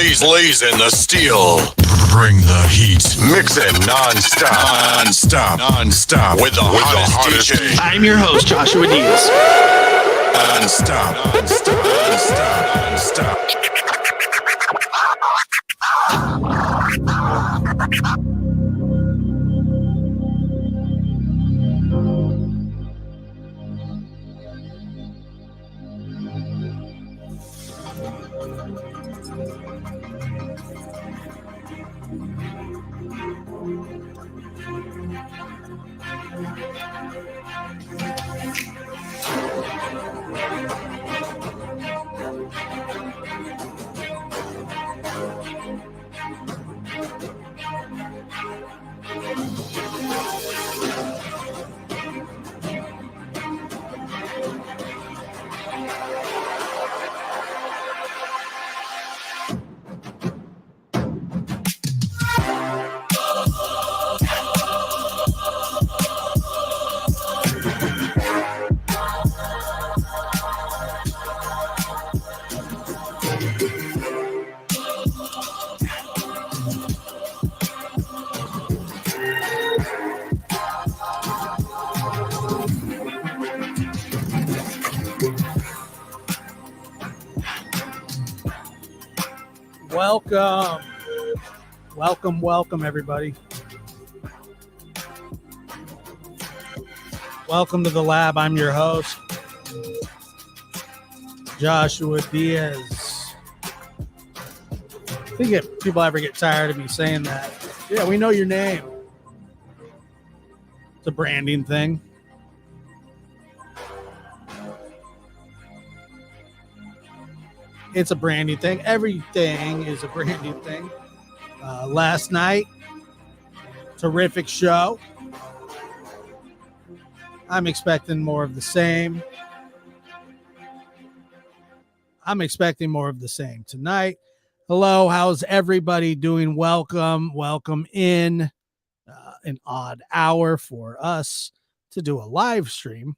blazing the steel. Bring the heat. Mix it non-stop with the hottest DJ. I'm your host, Joshua Diaz. Non-stop. Welcome, everybody. Welcome to the lab. I'm your host, Joshua Diaz. I think if people ever get tired of me saying that, yeah, we know your name. It's a branding thing. It's a branding thing. Everything is a branding thing. Last night, terrific show. I'm expecting more of the same. I'm expecting more of the same tonight. Hello, how's everybody doing? Welcome in an odd hour for us to do a live stream.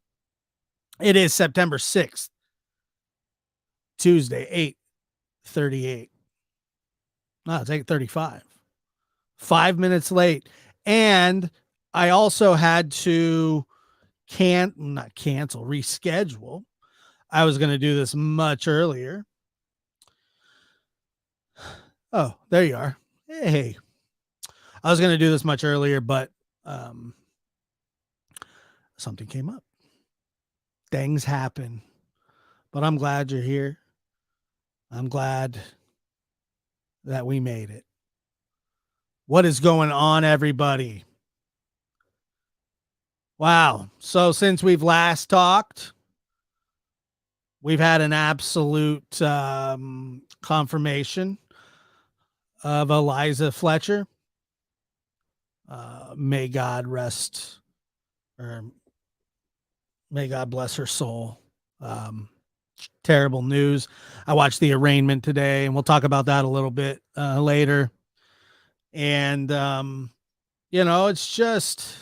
It is September 6th, Tuesday, 8:38. No, it's 8:35. 5 minutes late. And I also had to reschedule. I was going to do this much earlier. Oh, there you are. Hey. I was going to do this much earlier, but something came up. Things happen. But I'm glad you're here. I'm glad that we made it. What is going on, everybody? Wow. So since we've last talked, we've had an absolute confirmation of Eliza Fletcher. May God bless her soul. Terrible news. I watched the arraignment today, and we'll talk about that a little bit later. And, it's just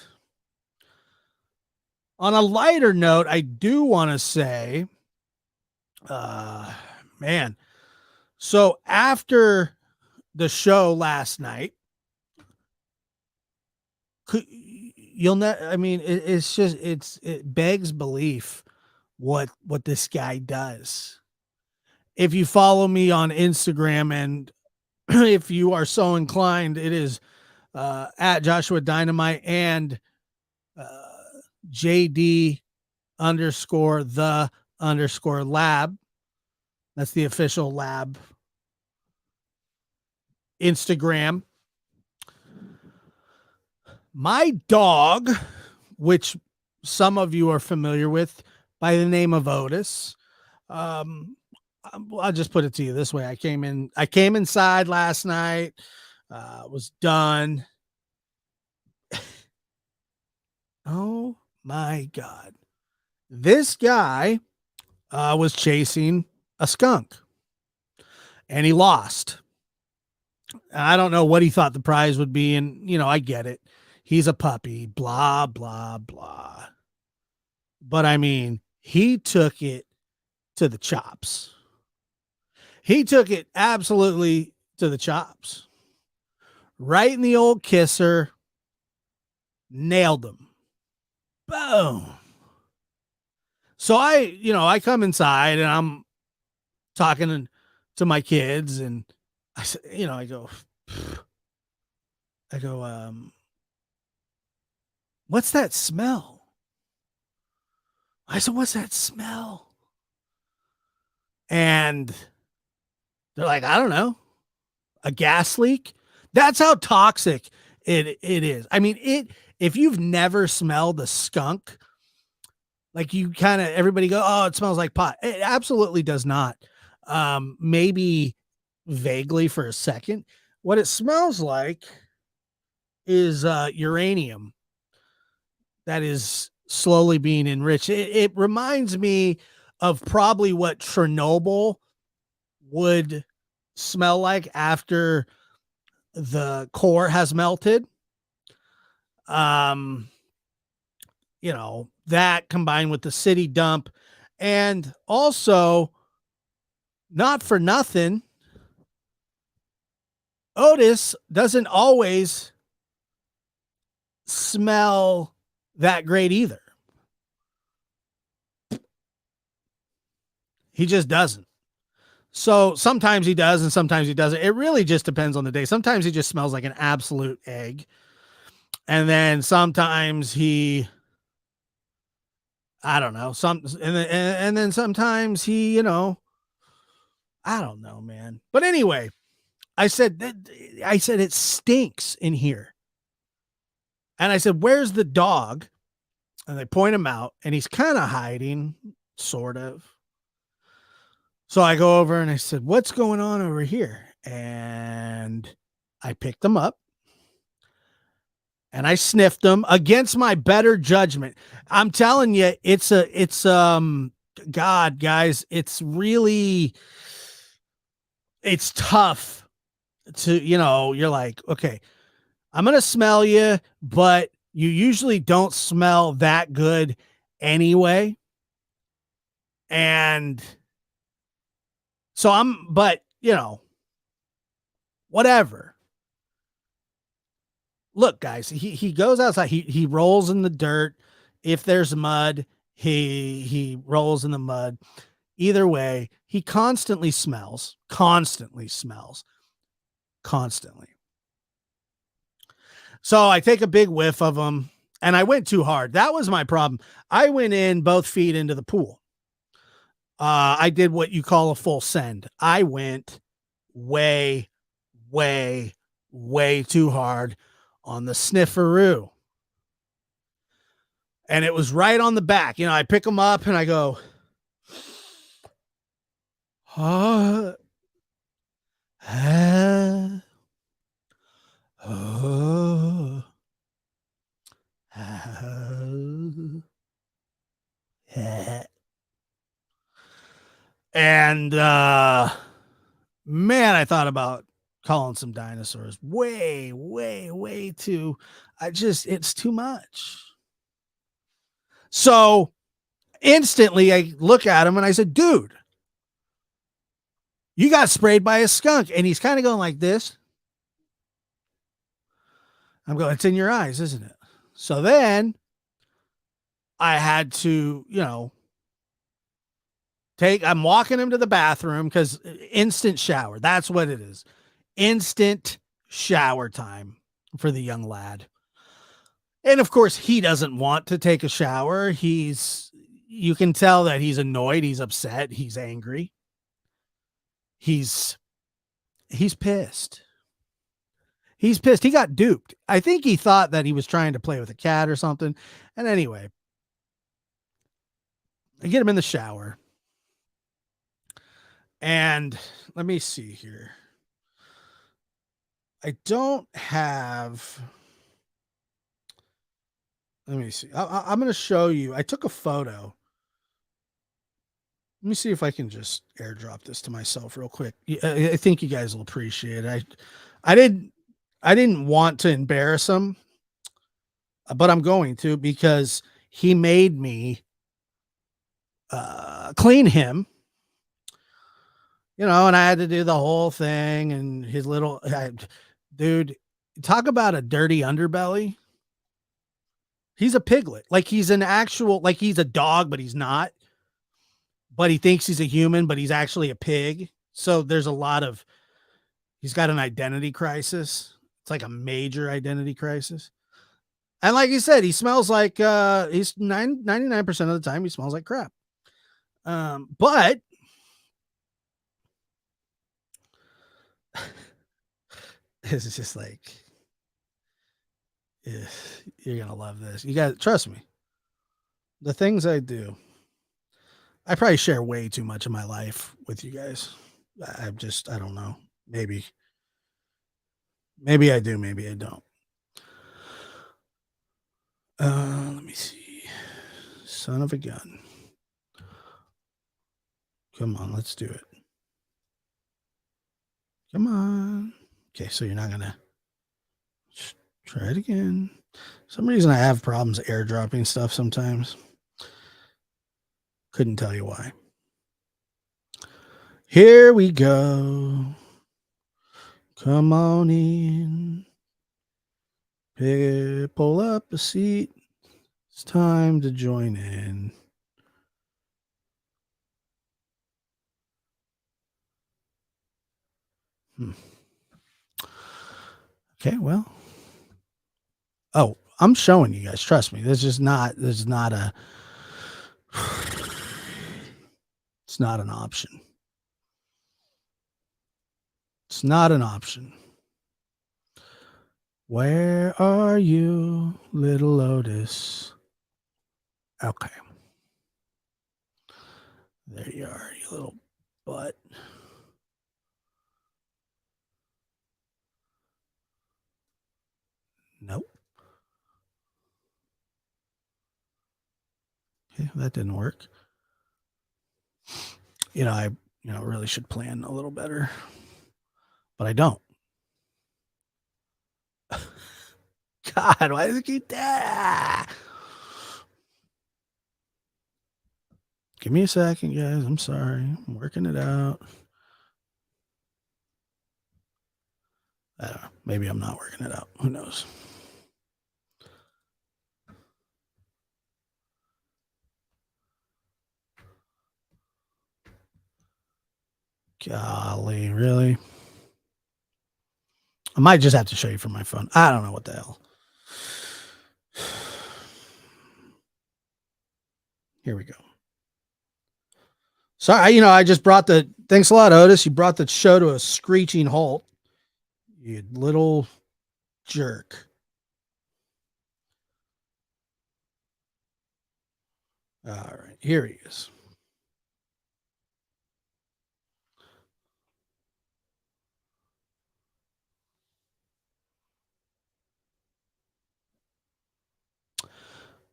on a lighter note, I do want to say, so after the show last night, it begs belief what this guy does. If you follow me on Instagram, and if you are so inclined, it is at Joshua Dynamite and JD_the_lab. That's the official lab Instagram. My dog, which some of you are familiar with by the name of Otis, I'll just put it to you this way. I came inside last night, was done. Oh my God. This guy was chasing a skunk and he lost. I don't know what he thought the prize would be. And, I get it. He's a puppy, blah, blah, blah. But I mean, he took it to the chops. He took it absolutely to the chops. Right in the old kisser. Nailed him. Boom. So I come inside and I'm talking to my kids and I said, I go, what's that smell? I said, what's that smell? And they're like, I don't know, a gas leak. That's how toxic it is. I mean, if you've never smelled a skunk, like you kind of everybody go, oh, it smells like pot. It absolutely does not. Maybe vaguely for a second. What it smells like is uranium that is slowly being enriched. It reminds me of probably what Chernobyl would smell like after the core has melted. That combined with the city dump, and also, not for nothing, Otis doesn't always smell that great either. He just doesn't. So sometimes he does and sometimes he doesn't. It really just depends on the day. Sometimes he just smells like an absolute egg. And then sometimes I don't know, and then sometimes he, I don't know, man. But anyway, I said it stinks in here. And I said, where's the dog? And they point him out and he's kind of hiding, sort of. So I go over and I said, what's going on over here? And I picked him up and I sniffed him against my better judgment. I'm telling you, it's God, guys, it's tough to, you're like, okay, I'm going to smell you, but you usually don't smell that good anyway. And so but whatever. Look, guys, he goes outside. He rolls in the dirt. If there's mud, he rolls in the mud. Either way, he constantly smells. So I take a big whiff of him, and I went too hard. That was my problem. I went in both feet into the pool. I did what you call a full send. I went way, way, way too hard on the snifferoo. And it was right on the back. I pick him up and I go, oh, oh, and man, I thought about calling some dinosaurs. Way, way, way too. It's too much. So instantly I look at him and I said, dude, you got sprayed by a skunk. And he's kind of going like this. I'm going, it's in your eyes, isn't it? So then I had to, I'm walking him to the bathroom because instant shower. That's what it is. Instant shower time for the young lad. And of course, he doesn't want to take a shower. You can tell that he's annoyed. He's upset. He's angry. He's pissed. He's pissed. He got duped. I think he thought that he was trying to play with a cat or something. And anyway, I get him in the shower. And let me see here. I don't have. Let me see. I'm going to show you. I took a photo. Let me see if I can just airdrop this to myself real quick. I think you guys will appreciate it. I didn't want to embarrass him, but I'm going to because he made me clean him. and I had to do the whole thing and his little dude, talk about a dirty underbelly. He's a piglet. Like he's an actual, like he's a dog, but he's not. But he thinks he's a human, but he's actually a pig. So there's a lot of, he's got an identity crisis. It's like a major identity crisis. And like you said, he smells like he's 99% of the time he smells like crap. But it's just like, you're gonna love this. You got trust me. The things I do, I probably share way too much of my life with you guys. I don't know. Maybe I do, maybe I don't. Let me see. Son of a gun. Come on, let's do it. Come on. Okay, so you're not gonna try it again. For some reason I have problems airdropping stuff sometimes. Couldn't tell you why. Here we go. Come on in. Pull up a seat. It's time to join in. Okay, well. Oh, I'm showing you guys. Trust me. This is not a it's not an option. It's not an option. Where are you, little Lotus? Okay. There you are, you little butt. Nope. Okay, that didn't work. I really should plan a little better, but I don't. God, why does it keep that? Give me a second, guys. I'm sorry. I'm working it out. I don't know. Maybe I'm not working it out. Who knows? Golly, really? I might just have to show you from my phone. I don't know what the hell. Here we go. Sorry, I just brought thanks a lot, Otis. You brought the show to a screeching halt. You little jerk. All right, here he is.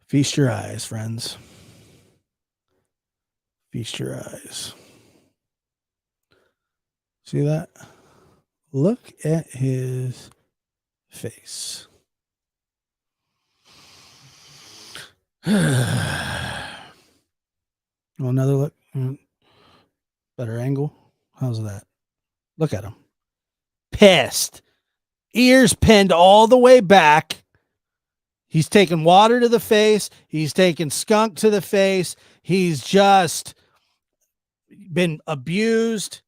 Feast your eyes, friends. Feast your eyes. See that? Look at his face. Another look. Better angle. How's that? Look at him. Pissed. Ears pinned all the way back. He's taken water to the face. He's taken skunk to the face. He's just been abused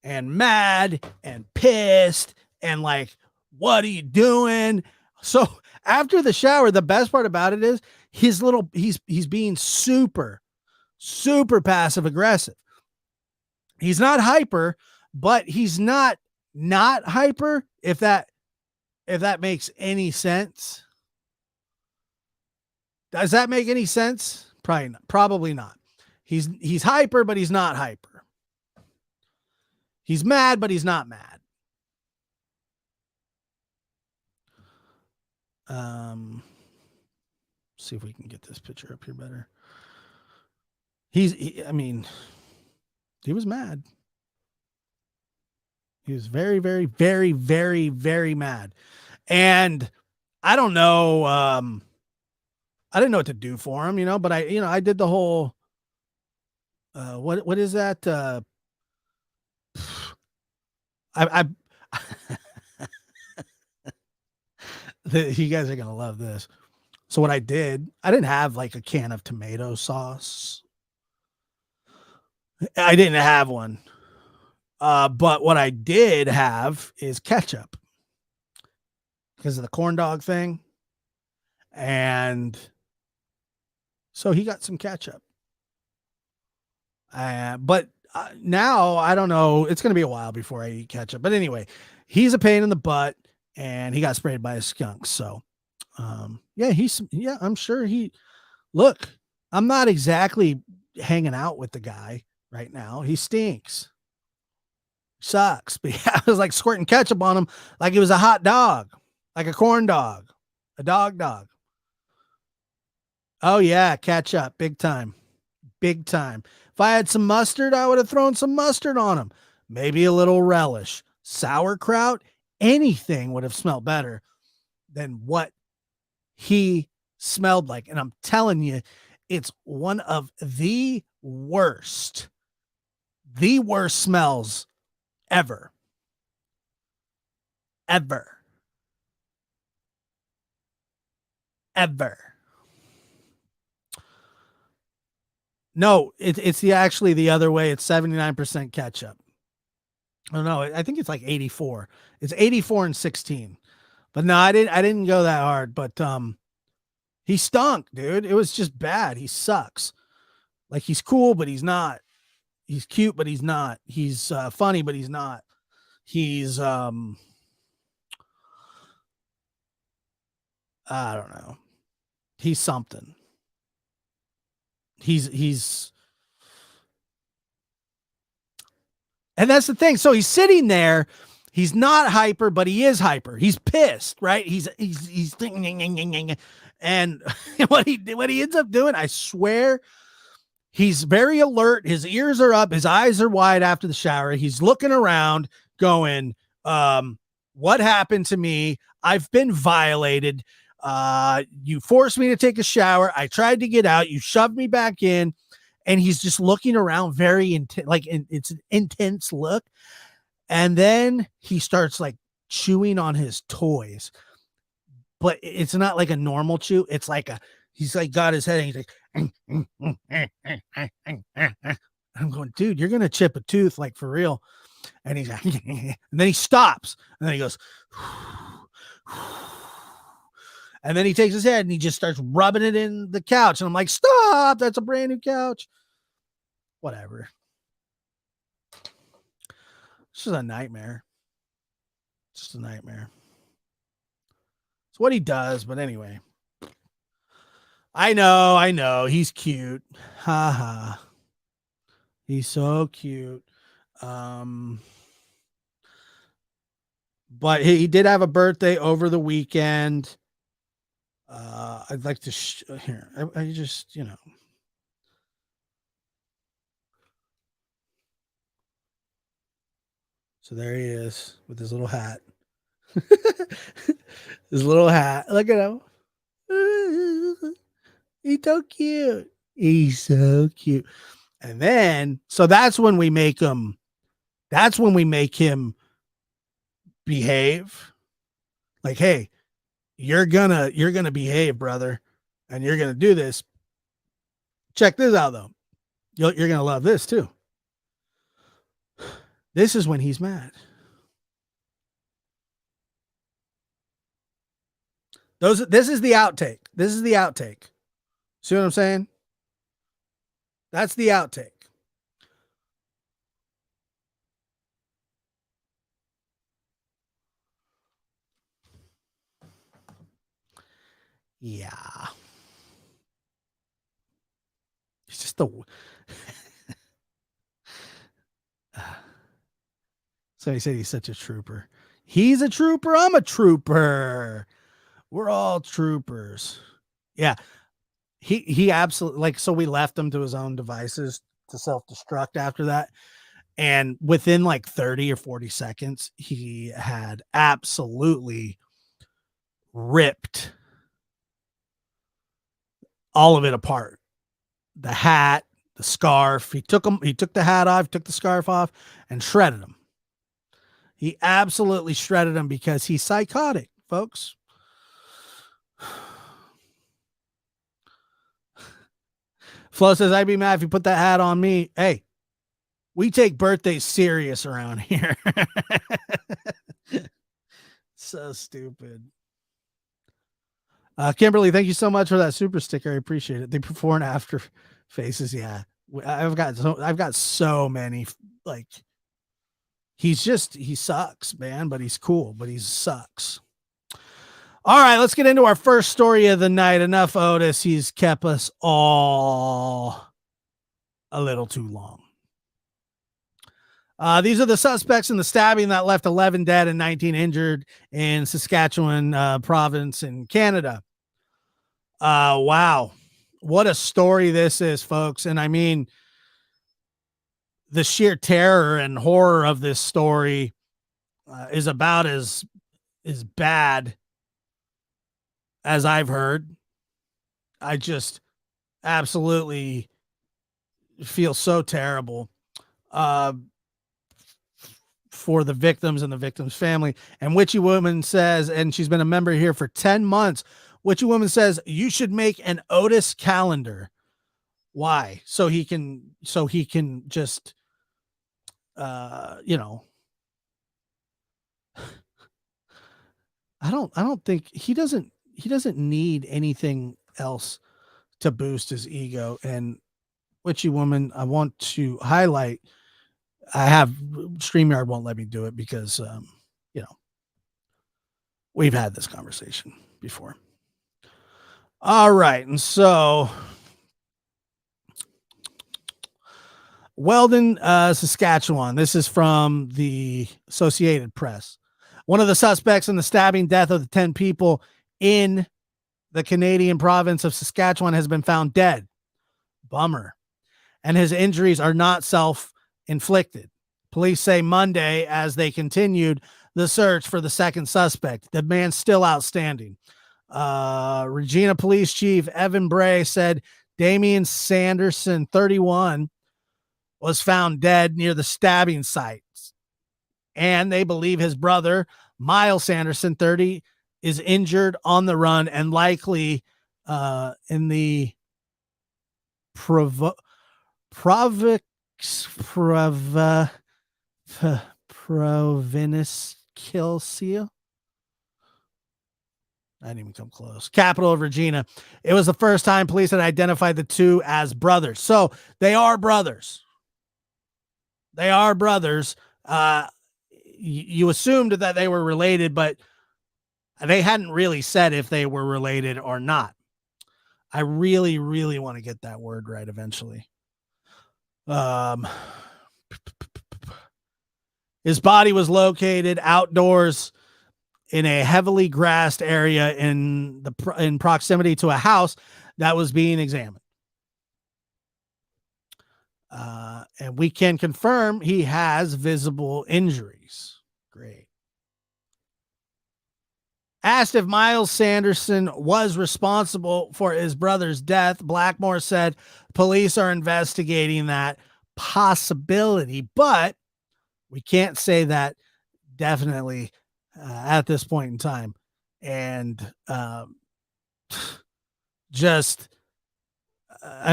and mad and pissed and like, what are you doing? So after the shower, the best part about it is he's being super, super passive aggressive. He's not hyper, but he's not hyper. If that makes any sense. Does that make any sense? Probably not. He's hyper, but he's not hyper. He's mad, but he's not mad. See if we can get this picture up here better. He was mad. He was very, very, very, very, very mad. And I don't know, I didn't know what to do for him, but I did the whole, what is that? I you guys are gonna love this. So what I didn't have like a can of tomato sauce. I didn't have one. But what I did have is ketchup because of the corn dog thing. And so he got some ketchup. But now I don't know. It's going to be a while before I eat ketchup. But anyway, he's a pain in the butt and he got sprayed by a skunk. So, I'm sure look, I'm not exactly hanging out with the guy right now. He stinks. Sucks. But yeah, I was like squirting ketchup on him like he was a hot dog, like a corn dog, a dog. Oh, yeah, ketchup. Big time. Big time. If I had some mustard, I would have thrown some mustard on him. Maybe a little relish. Sauerkraut, anything would have smelled better than what he smelled like. And I'm telling you, it's one of the worst smells ever. Ever. No, it's actually the other way. It's 79% ketchup. Oh no, I think it's like 84. It's 84 and 16. But no, I didn't go that hard, but he stunk, dude. It was just bad. He sucks. Like he's cool, but he's not. He's cute, but he's not. He's funny, but he's not. He's I don't know. He's something. He's and that's the thing. So he's sitting there. He's not hyper, but he is hyper. He's pissed, right? He's thinking, and what he ends up doing, I swear, he's very alert. His ears are up. His eyes are wide after the shower. He's looking around, going, "What happened to me? I've been violated. You forced me to take a shower. I tried to get out. You shoved me back in." And he's just looking around very intense, like it's an intense look. And then he starts like chewing on his toys, but it's not like a normal chew. It's like he's like got his head and he's like, I'm going, dude, you're going to chip a tooth, like for real. And he's like, and then he stops and then he goes, and then he takes his head and he just starts rubbing it in the couch. And I'm like, stop, that's a brand new couch. Whatever. It's just a nightmare. It's just a nightmare. It's what he does, but anyway. I know. He's cute. Ha ha. He's so cute. But he did have a birthday over the weekend. I'd like to here. I just, So there he is with his little hat. His little hat. Look at him. He's so cute. He's so cute. And then, so that's when we make him behave. Like, hey, you're gonna behave, brother, and you're gonna do this. Check this out, though. You're gonna love this too. This is when he's mad. This is the outtake. This is the outtake. See what I'm saying? That's the outtake. Yeah. It's just the So he said he's such a trooper. He's a trooper. I'm a trooper. We're all troopers. Yeah. He absolutely, like, so we left him to his own devices to self-destruct after that. And within like 30 or 40 seconds, he had absolutely ripped all of it apart. The hat, the scarf. He took the hat off, took the scarf off, and shredded them. He absolutely shredded him because he's psychotic, folks. Flo says, I'd be mad if you put that hat on me. Hey, we take birthdays serious around here. So stupid. Kimberly, thank you so much for that super sticker. I appreciate it. The before and after faces. Yeah. I've got so many, like, he sucks, man, but he's cool, but he sucks. All right, let's get into our first story of the night. Enough Otis. He's kept us all a little too long. These are the suspects in the stabbing that left 11 dead and 19 injured in Saskatchewan province in Canada. Wow. What a story this is, folks. And I mean, the sheer terror and horror of this story is about as bad as I've heard. I just absolutely feel so terrible for the victims and the victim's family. And Witchy Woman says, and she's been a member here for 10 months. Witchy Woman says, you should make an Otis calendar. Why? So he can just, you know, I don't think he doesn't need anything else to boost his ego. And Witchy Woman, I want to highlight, I have StreamYard won't let me do it because, you know, we've had this conversation before. All right. And so Weldon, Saskatchewan. This is from the Associated Press. One of the suspects in the stabbing death of the 10 people in the Canadian province of Saskatchewan has been found dead. Bummer. And his injuries are not self-inflicted. Police say Monday as they continued the search for the second suspect. The man's still outstanding. Regina Police Chief Evan Bray said Damian Sanderson, 31, was found dead near the stabbing sites. And they believe his brother, Miles Sanderson, 30, is injured on the run and likely in the Province Kilsea. I didn't even come close. Capital of Regina. It was the first time police had identified the two as brothers. So they are brothers. They are brothers. You assumed that they were related, but they hadn't really said if they were related or not. I really, really want to get that word right eventually. His body was located outdoors in a heavily grassed area in proximity to a house that was being examined. And we can confirm he has visible injuries. Great. Asked if Miles Sanderson was responsible for his brother's death, Blackmore said police are investigating that possibility, but we can't say that definitely at this point in time. And I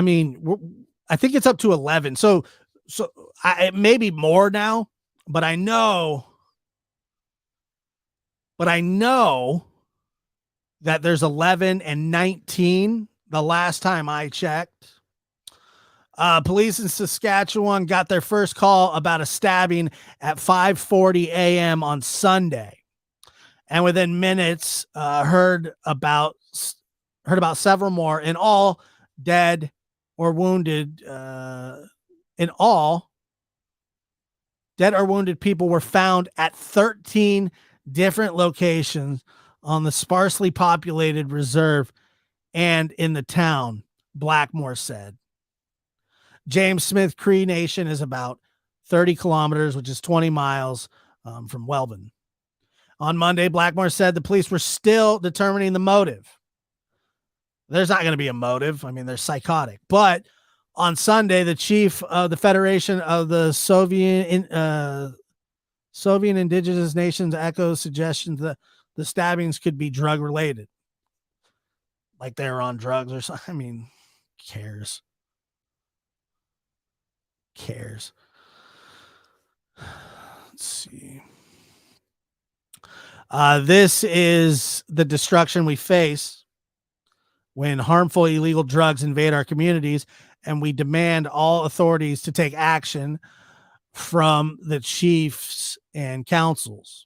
mean, I think it's up to 11. So it may be more now, but I know that there's 11 and 19 the last time I checked. Police in Saskatchewan got their first call about a stabbing at 5:40 a.m. on Sunday. And within minutes, heard about several more. In all, dead or wounded. In all, dead or wounded people were found at 13 different locations on the sparsely populated reserve and in the town, Blackmore said. James Smith Cree Nation is about 30 kilometers, which is 20 miles from Welbin. On Monday, Blackmore said the police were still determining the motive. There's not going to be a motive. I mean, they're psychotic. But on Sunday, the chief of the Federation of the Soviet indigenous nations echo suggestions that the stabbings could be drug related. Like they were on drugs or something. I mean, cares. Cares. Let's see. This is the destruction we face when harmful illegal drugs invade our communities, and we demand all authorities to take action from the chiefs and councils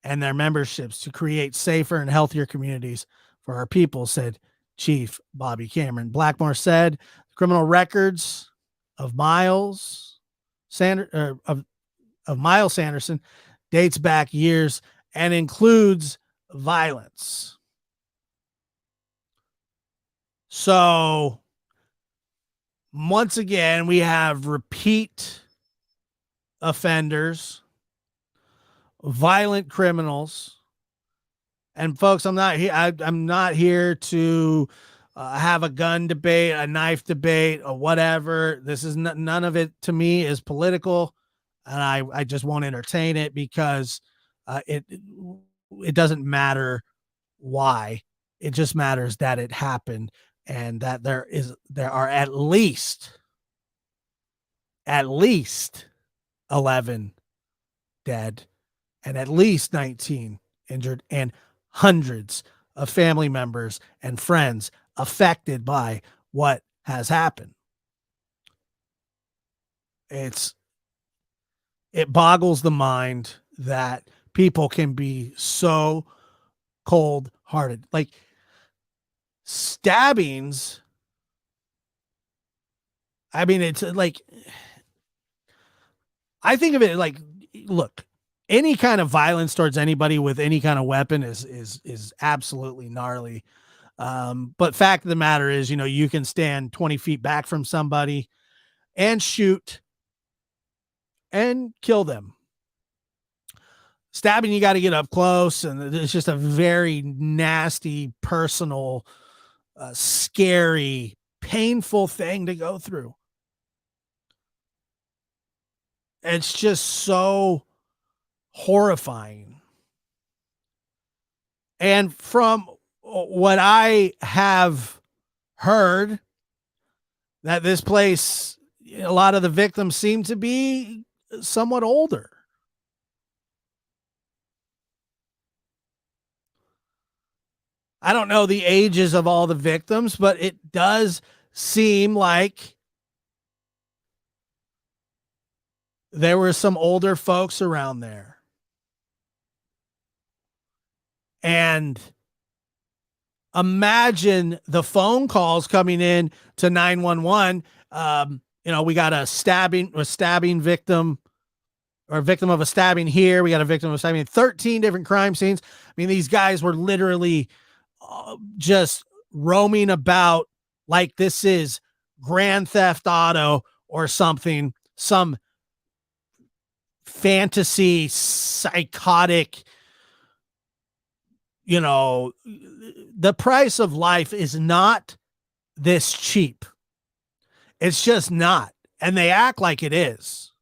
and their memberships to create safer and healthier communities for our people, said Chief Bobby Cameron. Blackmore said criminal records of Miles Sanderson dates back years and includes violence. So once again, we have repeat offenders, violent criminals. And folks, I'm not here to have a gun debate, a knife debate, or whatever. This is none of it to me is political, and I just won't entertain it because it doesn't matter why. It just matters that it happened and that there are at least 11 dead and at least 19 injured and hundreds of family members and friends affected by what has happened. It boggles the mind that people can be so cold-hearted. Like stabbings, I mean, it's like, I think of it like, look, any kind of violence towards anybody with any kind of weapon is absolutely gnarly. But fact of the matter is, you can stand 20 feet back from somebody and shoot and kill them. Stabbing, you got to get up close, and it's just a very nasty, personal, scary, painful thing to go through. It's just so horrifying. And from what I have heard, that this place, a lot of the victims seem to be somewhat older. I don't know the ages of all the victims, but it does seem like there were some older folks around there. And imagine the phone calls coming in to 911. We got a stabbing victim, or a victim of a stabbing here. We got a victim of a stabbing, 13 different crime scenes. I mean, these guys were literally just roaming about like this is Grand Theft Auto or something, some fantasy, psychotic, the price of life is not this cheap. It's just not. And they act like it is.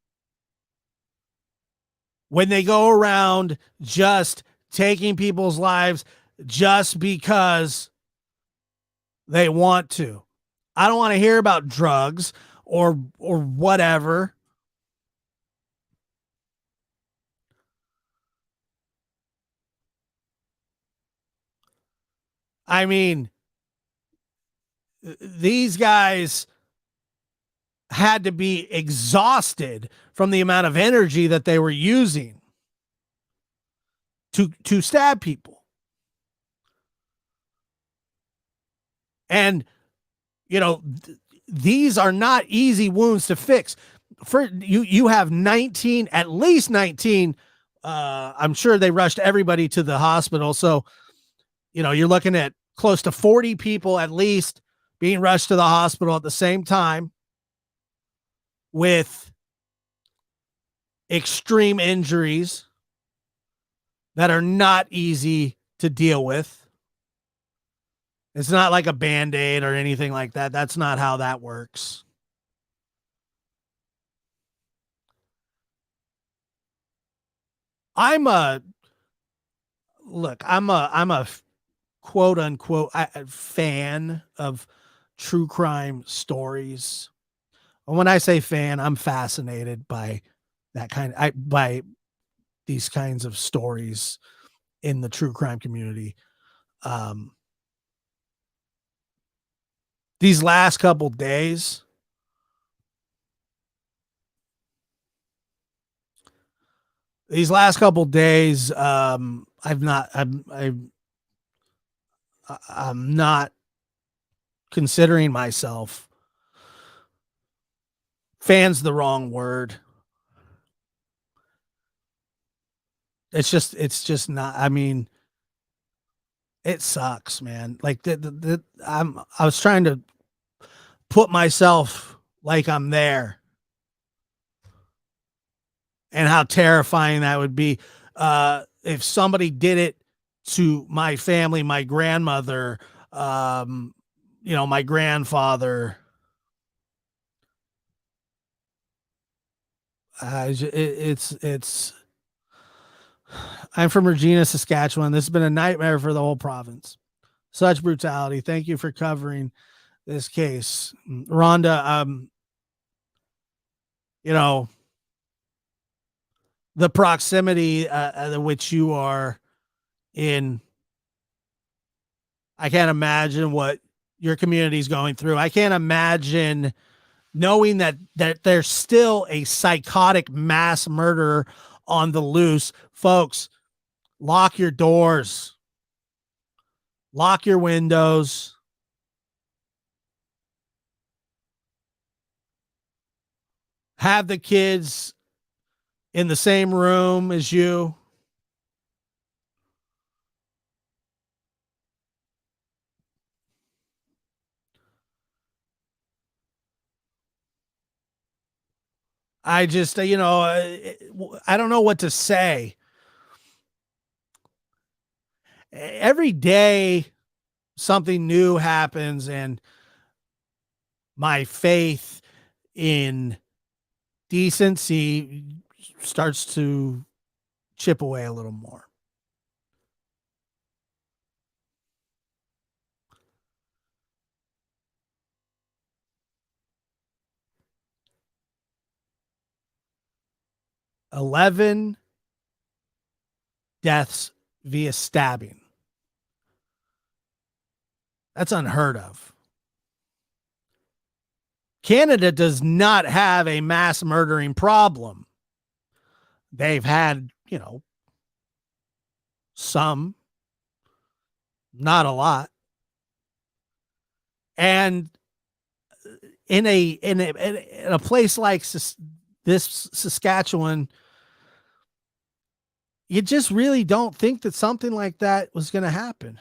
When they go around just taking people's lives just because they want to. I don't want to hear about drugs or whatever. I mean, these guys had to be exhausted from the amount of energy that they were using to stab people. And, these are not easy wounds to fix. For you have 19, at least 19. I'm sure they rushed everybody to the hospital. So, you're looking at close to 40 people at least being rushed to the hospital at the same time with extreme injuries that are not easy to deal with. It's not like a Band-Aid or anything like that. That's not how that works. I'm a look. I'm a quote unquote fan of true crime stories. When I say fan, I'm fascinated by by these kinds of stories in the true crime community. Um, these last couple days, I'm not considering myself fan's the wrong word. It's just not. I mean, it sucks, man. Like I was trying to put myself like I'm there and how terrifying that would be if somebody did it to my family, my grandmother, um, my grandfather. It's. I'm from Regina, Saskatchewan. This has been a nightmare for the whole province. Such brutality. Thank you for covering this case, Rhonda. You know the proximity which you are in. I can't imagine what your community is going through. I can't imagine knowing that there's still a psychotic mass murderer on the loose. Folks, lock your doors, lock your windows. Have the kids in the same room as you. I just, I don't know what to say. Every day something new happens and my faith in decency starts to chip away a little more. $11 deaths via stabbing. That's unheard of. Canada does not have a mass murdering problem. They've had, some, not a lot. And in a place like this Saskatchewan, you just really don't think that something like that was going to happen.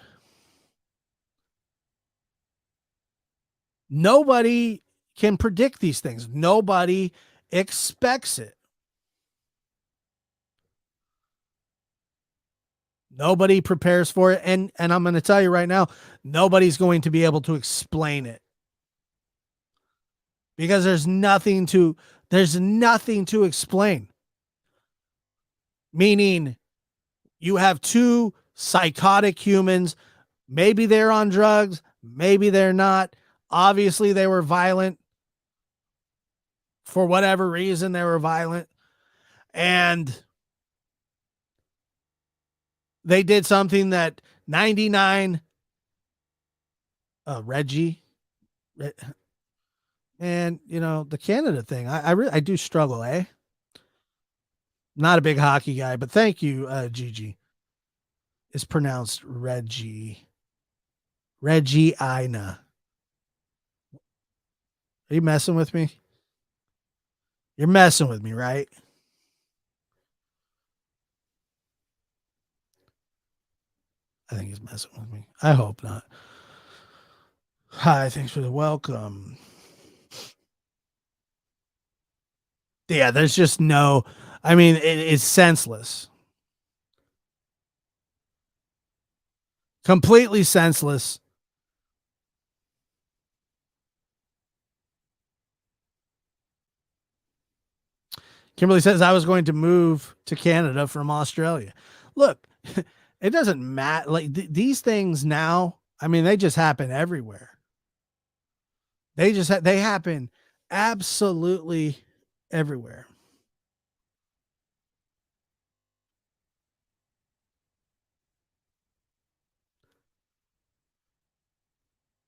Nobody can predict these things. Nobody expects it. Nobody prepares for it. And I'm going to tell you right now, nobody's going to be able to explain it. Because there's nothing to explain. Meaning you have two psychotic humans. Maybe they're on drugs, maybe they're not. Obviously, they were violent. For whatever reason, they were violent. And they did something that 99 Reggie and the Canada thing. I do struggle, eh? Not a big hockey guy, but thank you, Gigi. It's pronounced Reggie. Regina. Are you messing with me? You're messing with me, right? I think he's messing with me. I hope not. Hi, thanks for the welcome. Yeah, there's just no, I mean, it's senseless. Completely senseless. Kimberly says, I was going to move to Canada from Australia. Look, it doesn't matter. Like these things now, I mean, they just happen everywhere. They happen absolutely everywhere.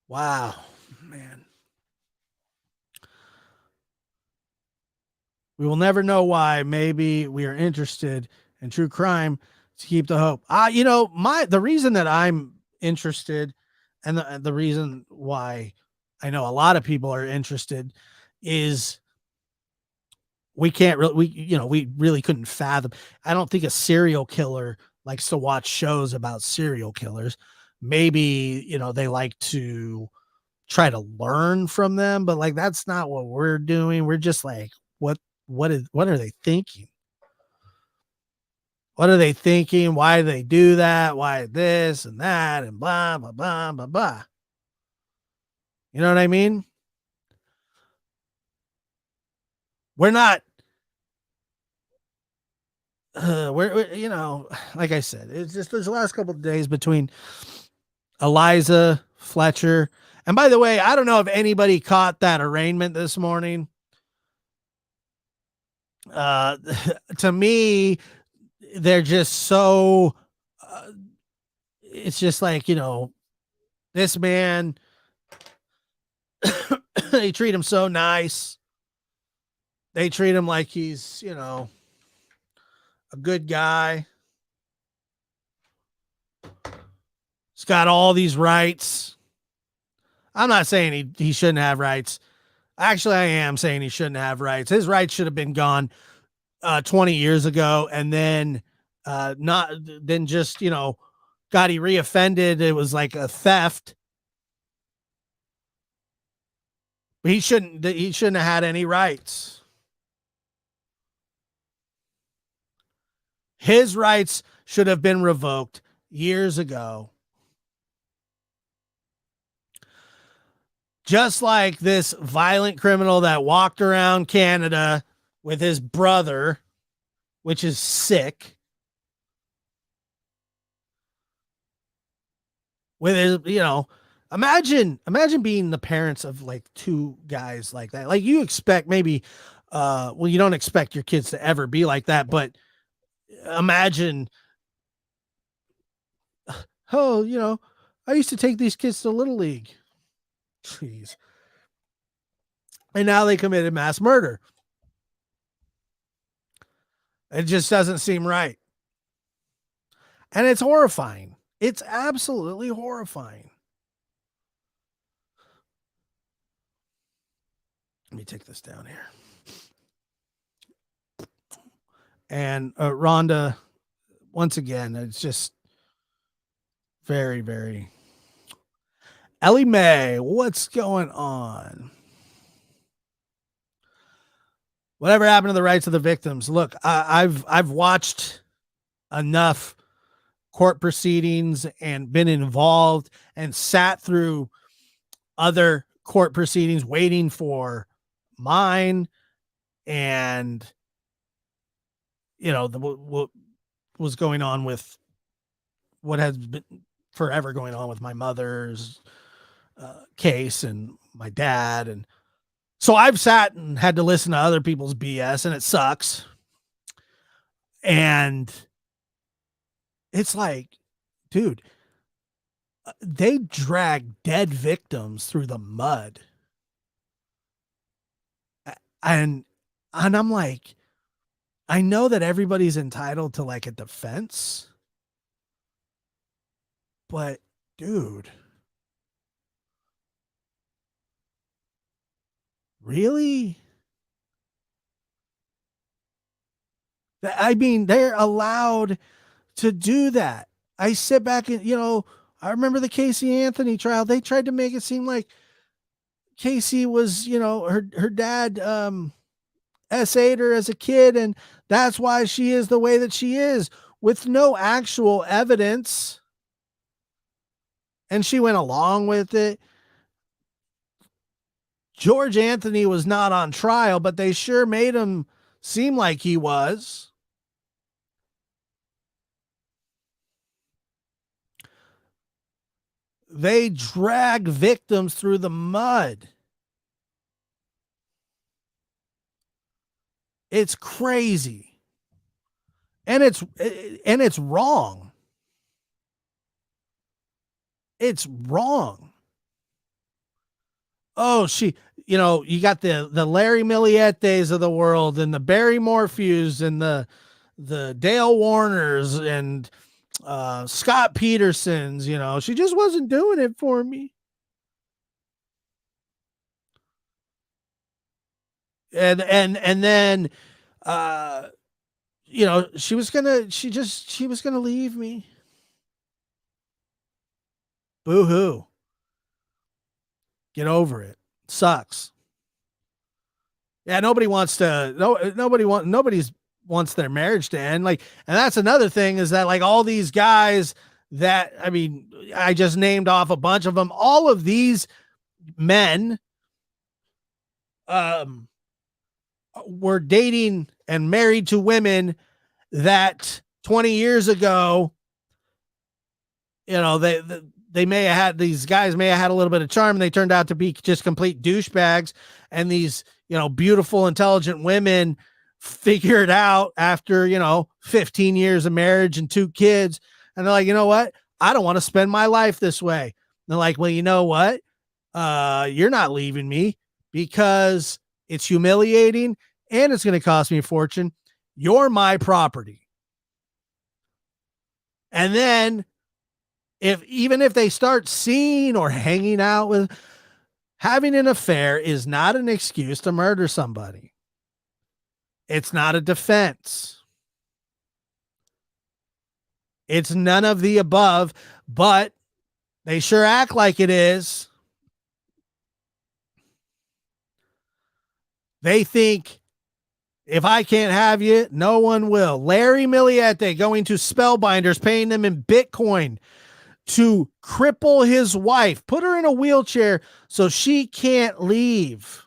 Wow, man. We will never know why. Maybe we are interested in true crime to keep the hope. The reason that I'm interested, and the reason why I know a lot of people are interested, is we can't really we really couldn't fathom. I don't think a serial killer likes to watch shows about serial killers. Maybe they like to try to learn from them, but like that's not what we're doing. We're just like, what are they thinking? What are they thinking? Why do they do that? Why this and that and blah blah blah blah blah. You know what I mean? We're not we're like I said, it's just there's the last couple of days between Eliza, Fletcher. And by the way, I don't know if anybody caught that arraignment this morning. To me, they're just so it's just like, this man they treat him so nice. They treat him like he's, a good guy. He's got all these rights. I'm not saying he shouldn't have rights. Actually, I am saying he shouldn't have rights. His rights should have been gone 20 years ago, and then not then just got he reoffended. It was like a theft. But he shouldn't have had any rights. His rights should have been revoked years ago. Just like this violent criminal that walked around Canada with his brother, which is sick. With his, imagine being the parents of like two guys like that. Like you expect maybe, you don't expect your kids to ever be like that, but imagine, oh, I used to take these kids to Little League. Jeez. And now they committed mass murder. It just doesn't seem right. And it's horrifying. It's absolutely horrifying. Let me take this down here. And Rhonda, once again, it's just very, very. Ellie Mae, what's going on? Whatever happened to the rights of the victims? Look, I've watched enough court proceedings and been involved and sat through other court proceedings waiting for mine, and what was going on with what has been forever going on with my mother's case and my dad. And so I've sat and had to listen to other people's BS, and it sucks. And it's like, dude, they drag dead victims through the mud. And I'm like, I know that everybody's entitled to like a defense, but dude, really? I mean, they're allowed to do that. I sit back and, I remember the Casey Anthony trial. They tried to make it seem like Casey was, her dad SA'd her as a kid, and that's why she is the way that she is, with no actual evidence. And she went along with it. George Anthony was not on trial, but they sure made him seemed like he was. They drag victims through the mud. It's crazy. And it's wrong. It's wrong. Oh, you got the Larry Milliettes of the world and the Barry Morphews and the Dale Warners and Scott Petersons, she just wasn't doing it for me. And then she was gonna leave me. Boo hoo. Get over it. Sucks. Yeah, nobody's wants their marriage to end. Like, and that's another thing is that like all these guys that, I mean, I just named off a bunch of them. All of these men were dating and married to women that 20 years ago, they may have had, these guys may have had a little bit of charm and they turned out to be just complete douchebags. And these, beautiful, intelligent women figure it out after, 15 years of marriage and 2 kids. And they're like, you know what? I don't want to spend my life this way. And they're like, well, you know what? You're not leaving me because it's humiliating and it's going to cost me a fortune. You're my property. And then even if they start seeing or hanging out with, having an affair is not an excuse to murder somebody. It's not a defense. It's none of the above, but they sure act like it is. They think if I can't have you, no one will. Larry Milliette going to spellbinders, paying them in Bitcoin to cripple his wife, put her in a wheelchair so she can't leave.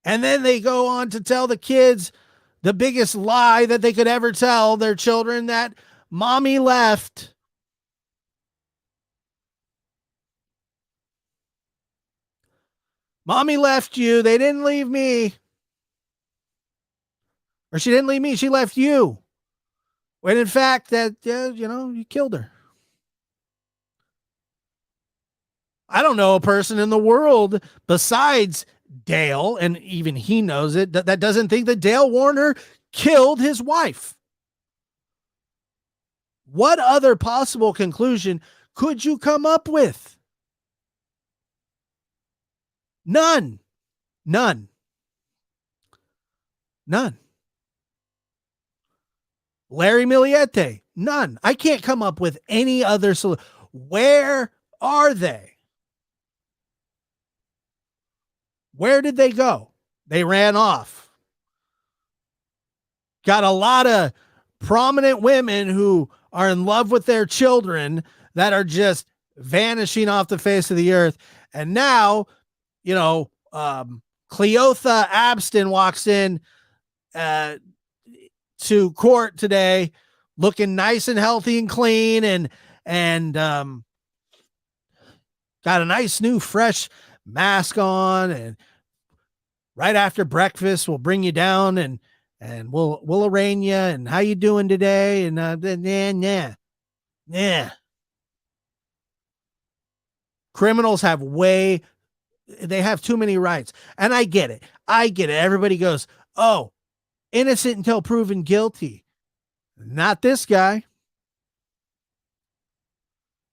And then they go on to tell the kids the biggest lie that they could ever tell their children, that mommy left. Mommy left you. They didn't leave me. Or she didn't leave me. She left you. When in fact that, you killed her. I don't know a person in the world besides Dale, and even he knows it, that doesn't think that Dale Warner killed his wife. What other possible conclusion could you come up with? None. Larry Milliette, none. I can't come up with any other solution. Where are they? Where did they go? They ran off. Got a lot of prominent women who are in love with their children that are just vanishing off the face of the earth. And now, Cleotha Abston walks in to court today looking nice and healthy and clean and got a nice new fresh mask on, and right after breakfast we'll bring you down and we'll arraign you, and how you doing today, and yeah. Criminals have they have too many rights, and I get it. Everybody goes, oh, innocent until proven guilty. Not this guy.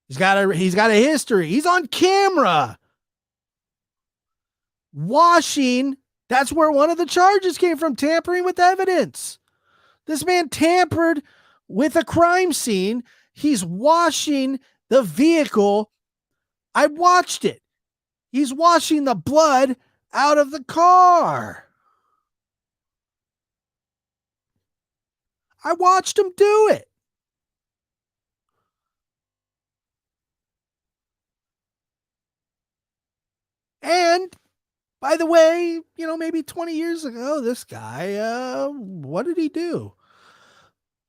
He's got a history. He's on camera washing. That's where one of the charges came from, tampering with evidence. This man tampered with a crime scene. He's washing the vehicle. I watched it. He's washing the blood out of the car. I watched him do it. And by the way, maybe 20 years ago, this guy, what did he do?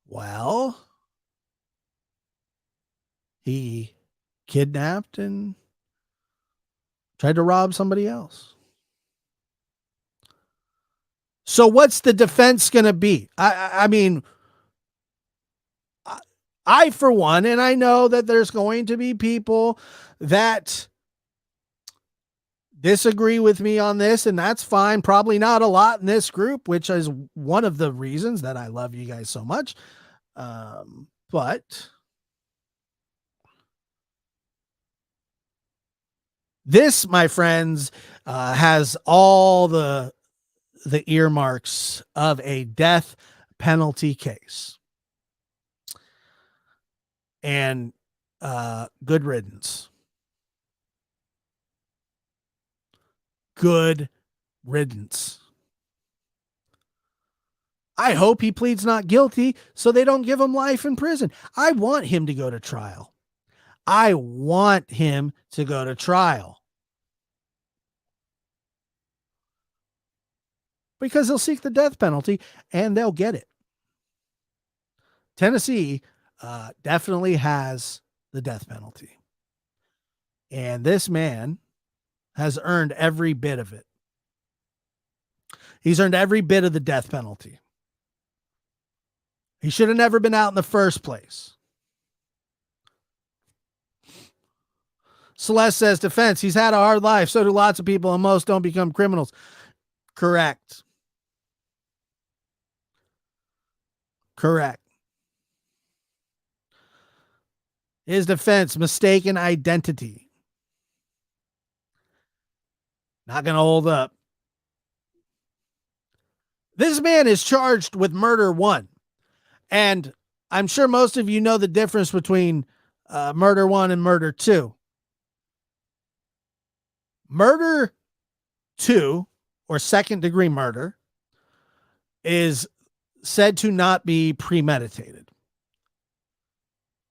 Well, he kidnapped and tried to rob somebody else. So what's the defense going to be? I mean, I, for one, and I know that there's going to be people that disagree with me on this, and that's fine. Probably not a lot in this group, which is one of the reasons that I love you guys so much. But this, my friends, has all the earmarks of a death penalty case. And good riddance. Good riddance. I hope he pleads not guilty so they don't give him life in prison. I want him to go to trial. I want him to go to trial. Because he'll seek the death penalty and they'll get it. Tennessee definitely has the death penalty. And this man has earned every bit of it. He's earned every bit of the death penalty. He should have never been out in the first place. Celeste says, defense, he's had a hard life. So do lots of people, and most don't become criminals. Correct. His defense, mistaken identity. Not going to hold up. This man is charged with murder 1. And I'm sure most of you know the difference between murder 1 and murder 2. Murder 2, or second degree murder, is said to not be premeditated.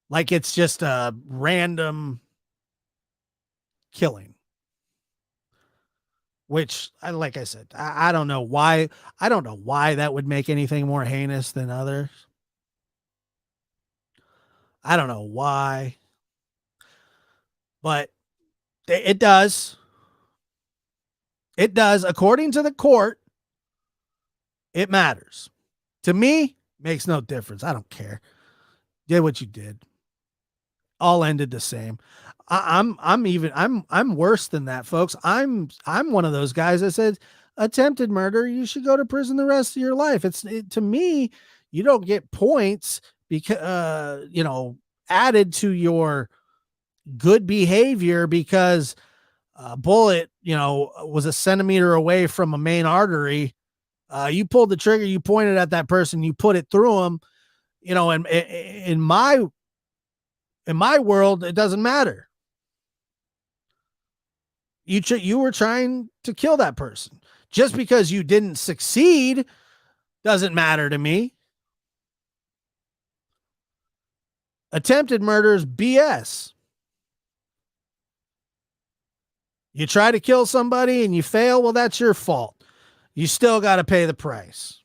Like it's just a random killing. Which, like I said, I don't know why. I don't know why that would make anything more heinous than others. I don't know why. But it does. It does. According to the court, it matters. To me, makes no difference. I don't care. Did what you did. All ended the same. I'm worse than that, folks. I'm one of those guys that said attempted murder, you should go to prison the rest of your life. To me, you don't get points because added to your good behavior because a bullet, was a centimeter away from a main artery. You pulled the trigger, you pointed at that person, you put it through them, and in my world, it doesn't matter. You were trying to kill that person. Just because you didn't succeed doesn't matter to me. Attempted murder is BS. You try to kill somebody and you fail, well, that's your fault. You still got to pay the price.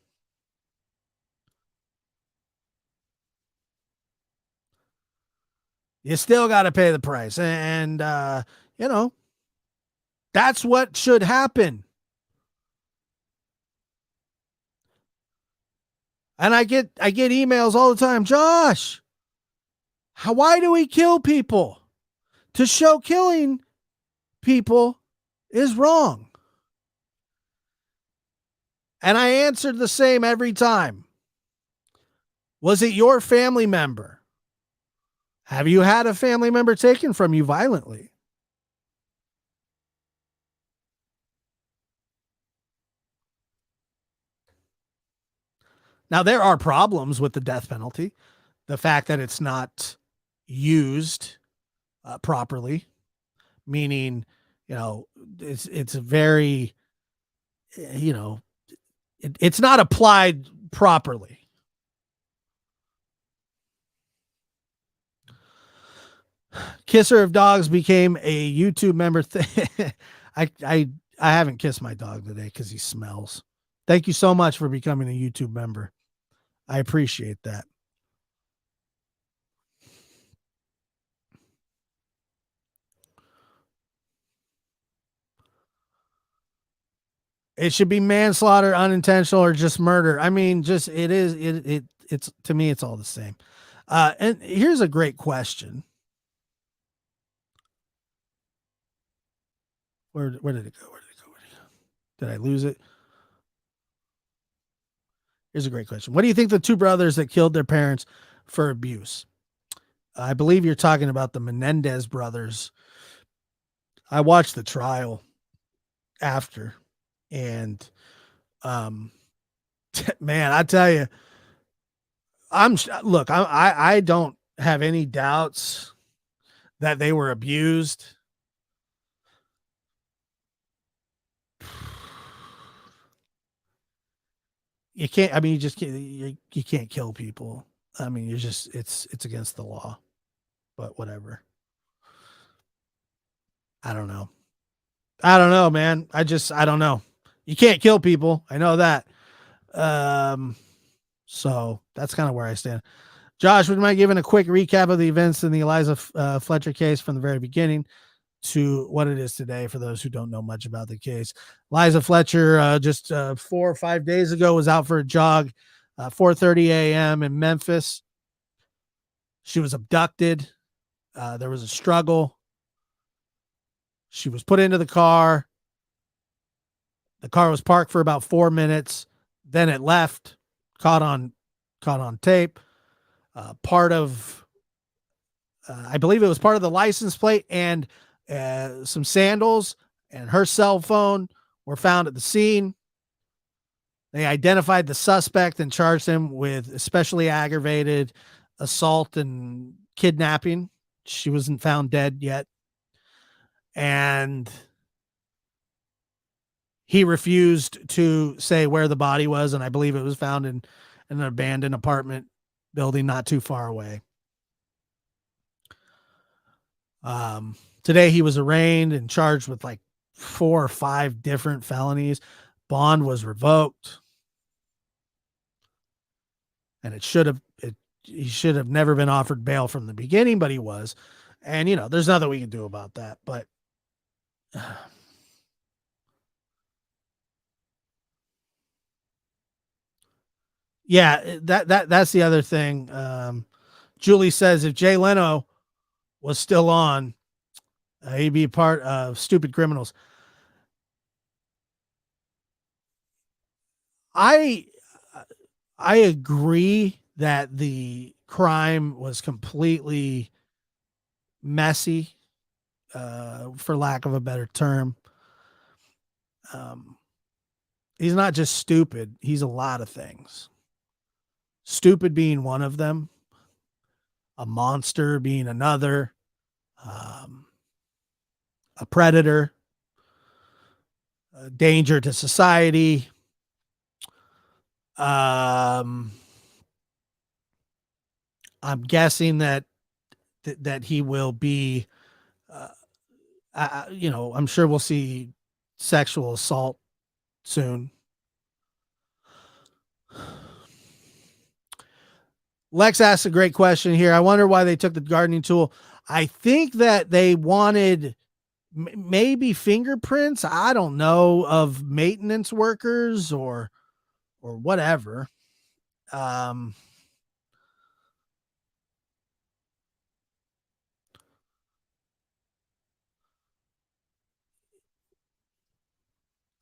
You still got to pay the price. And, that's what should happen. And I get emails all the time. Josh, why do we kill people? To show killing people is wrong. And I answered the same every time. Was it your family member? Have you had a family member taken from you violently? Now, there are problems with the death penalty. The fact that it's not used properly, meaning, it's very, it's not applied properly. Kisser of Dogs became a YouTube member. I haven't kissed my dog today because he smells. Thank you so much for becoming a YouTube member. I appreciate that. It should be manslaughter, unintentional, or just murder. I mean, just it's to me, it's all the same. And here's a great question. Where did it go? Where did it go? Where did it go? Did I lose it? Here's a great question. What do you think the two brothers that killed their parents for abuse? I believe you're talking about the Menendez brothers. I watched the trial after, and um, man, I tell you, I don't have any doubts that they were abused. You can't. I mean, you just can't. You can't kill people. I mean, you're just. It's against the law. But whatever. I don't know. I don't know, man. I don't know. You can't kill people. I know that. Um, so that's kind of where I stand. Josh, would you mind giving a quick recap of the events in the Eliza Fletcher case from the very beginning to what it is today for those who don't know much about the case? Eliza Fletcher, just 4 or 5 days ago, was out for a jog, 4:30 a.m. in Memphis. She was abducted. There was a struggle. She was put into the car. The car was parked for about 4 minutes. Then it left, caught on tape. Part of, I believe it was part of the license plate, and some sandals and her cell phone were found at the scene. They identified the suspect and charged him with especially aggravated assault and kidnapping. She wasn't found dead yet. And he refused to say where the body was, and I believe it was found in an abandoned apartment building not too far away. Today he was arraigned and charged with like 4 or 5 different felonies. Bond was revoked, and he should have never been offered bail from the beginning, but he was. And there's nothing we can do about that. But yeah, that's the other thing. Julie says if Jay Leno was still on, he'd be a part of Stupid Criminals. I agree that the crime was completely messy, for lack of a better term. He's not just stupid; he's a lot of things. Stupid being one of them, a monster being another, a predator, a danger to society. I'm guessing that he will be, I'm sure we'll see sexual assault soon. Lex asked a great question here. I wonder why they took the gardening tool. I think that they wanted maybe fingerprints. I don't know, of maintenance workers or whatever. I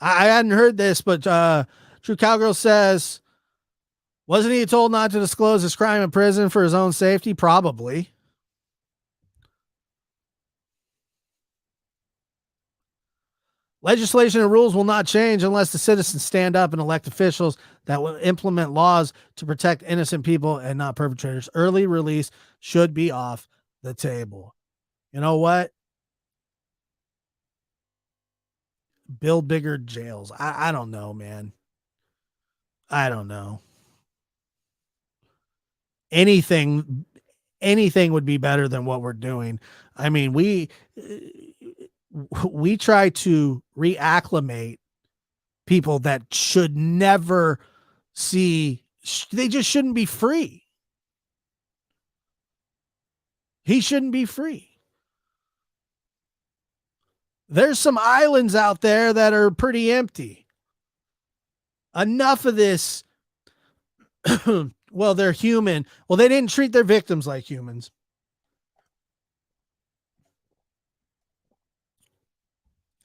hadn't heard this, but True Cowgirl says, wasn't he told not to disclose his crime in prison for his own safety? Probably. Legislation and rules will not change unless the citizens stand up and elect officials that will implement laws to protect innocent people and not perpetrators. Early release should be off the table. You know what? Build bigger jails. I don't know, man. I don't know. Anything would be better than what we're doing. I mean, we try to reacclimate people that should never see, they just shouldn't be free. He shouldn't be free. There's some islands out there that are pretty empty. Enough of this. Well, they're human. Well, they didn't treat their victims like humans.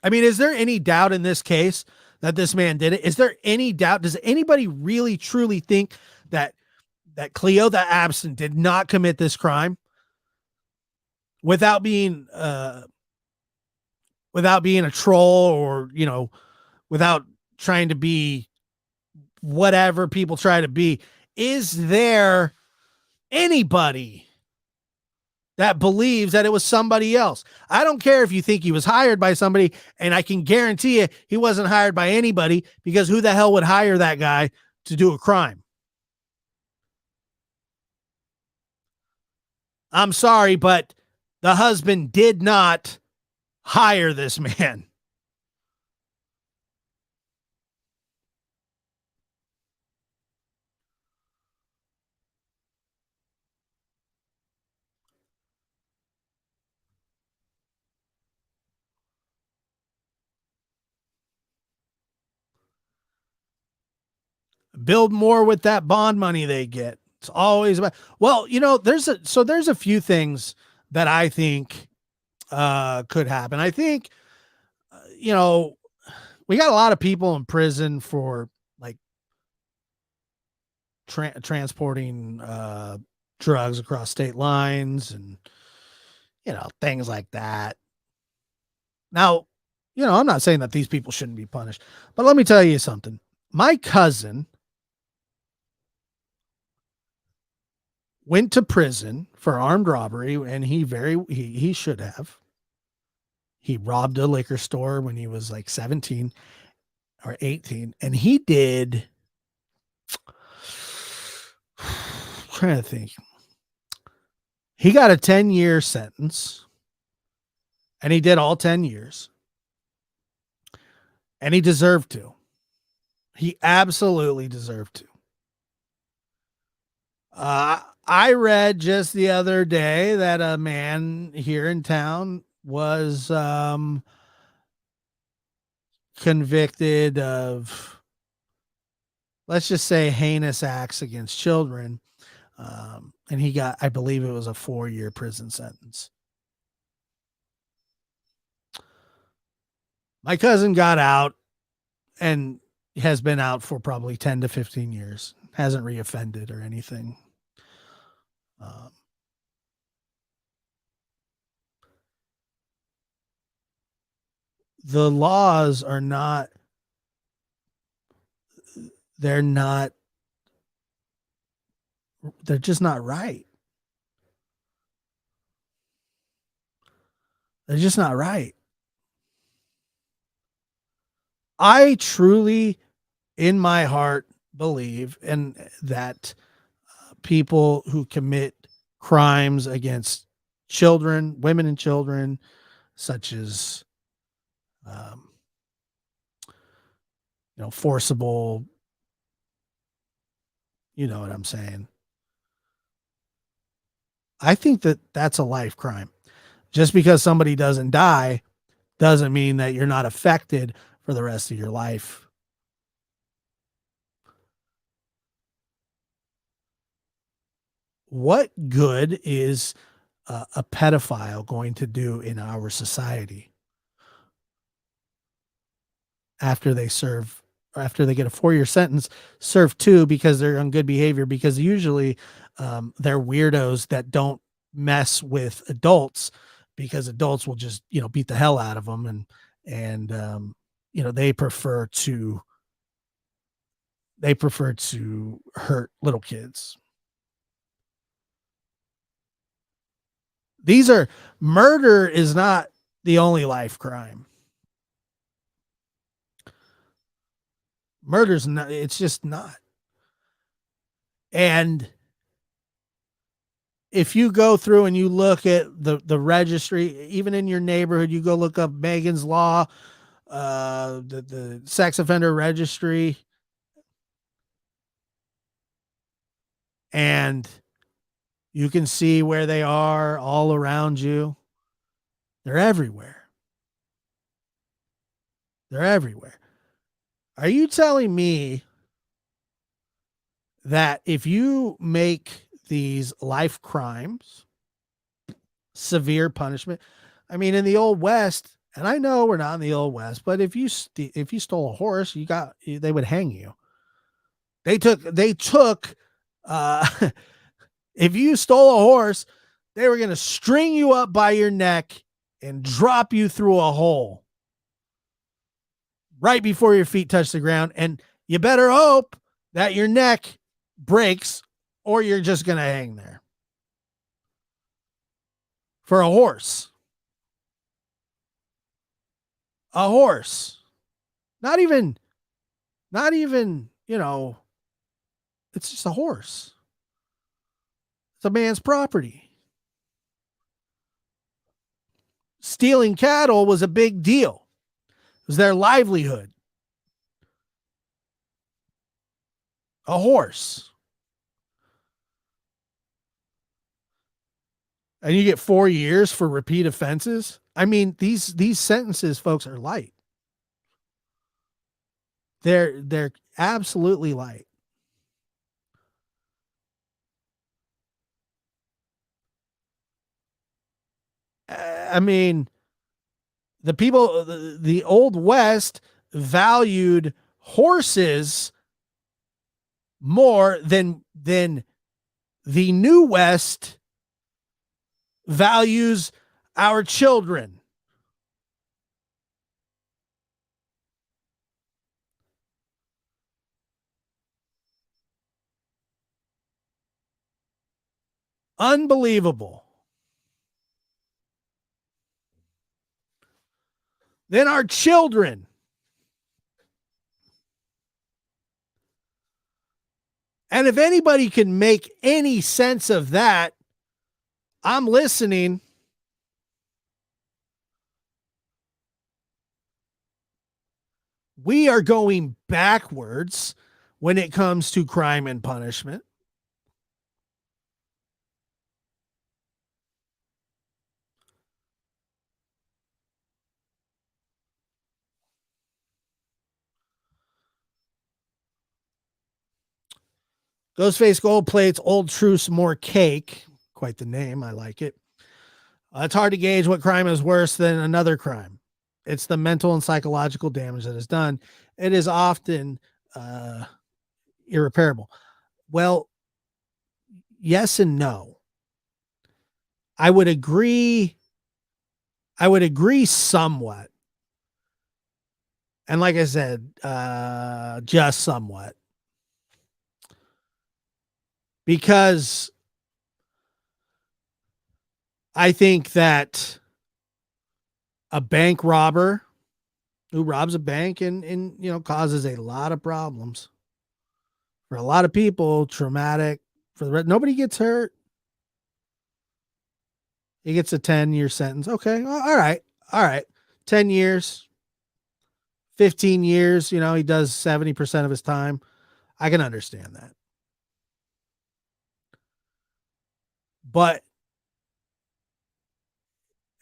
I mean, is there any doubt in this case that this man did it? Is there any doubt? Does anybody really truly think that Cleotha Abston did not commit this crime without being a troll, or, without trying to be whatever people try to be? Is there anybody that believes that it was somebody else? I don't care if you think he was hired by somebody, and I can guarantee you he wasn't hired by anybody, because who the hell would hire that guy to do a crime? I'm sorry, but the husband did not hire this man. Build more with that bond money they get. It's always about, well, there's a few things that I think could happen. I think, we got a lot of people in prison for, like, transporting drugs across state lines, and things like that. Now, I'm not saying that these people shouldn't be punished, but let me tell you something. My cousin went to prison for armed robbery, and he should have. He robbed a liquor store when he was like 17 or 18, and he did, trying to think. He got a 10-year sentence, and he did all 10 years. And he deserved to. He absolutely deserved to. I read just the other day that a man here in town was convicted of, let's just say, heinous acts against children. And he got, I believe it was a 4-year prison sentence. My cousin got out and has been out for probably 10 to 15 years. Hasn't reoffended or anything. The laws are not, they're just not right. They're just not right. I truly, in my heart, believe in that people who commit crimes against children, women and children, such as, um, forcible, you know what I'm saying? I think that that's a life crime. Just because somebody doesn't die doesn't mean that you're not affected for the rest of your life. What good is a pedophile going to do in our society after they serve, or after they get a 4-year sentence? Serve 2 because they're on good behavior, because usually they're weirdos that don't mess with adults, because adults will just, beat the hell out of them, and they prefer to hurt little kids. Murder is not the only life crime. Murder's not, it's just not. And if you go through and you look at the registry, even in your neighborhood, you go look up Megan's Law, the sex offender registry, and you can see where they are all around you. They're everywhere. They're everywhere. Are you telling me that if you make these life crimes severe punishment, I mean, in the old West, and I know we're not in the old West, but if you stole a horse, they would hang you. They took uh if you stole a horse, they were going to string you up by your neck and drop you through a hole right before your feet touch the ground. And you better hope that your neck breaks or you're just going to hang there. For a horse. A horse. Not even, it's just a horse. It's a man's property. Stealing cattle was a big deal. It was their livelihood. A horse. And you get 4 years for repeat offenses. I mean, these sentences, folks, are light. They're absolutely light. I mean, the old West valued horses more than the new West values our children. Unbelievable. Then our children. And if anybody can make any sense of that, I'm listening. We are going backwards when it comes to crime and punishment. Ghostface Gold Plate's Old Truth's More Cake. Quite the name. I like it. It's hard to gauge what crime is worse than another crime. It's the mental and psychological damage that is done. It is often irreparable. Well, yes and no. I would agree somewhat. And like I said, just somewhat. Because I think that a bank robber who robs a bank and causes a lot of problems for a lot of people, traumatic for the rest. Nobody gets hurt. He gets a 10-year sentence. Okay. All right. 10 years, 15 years, he does 70% of his time. I can understand that. But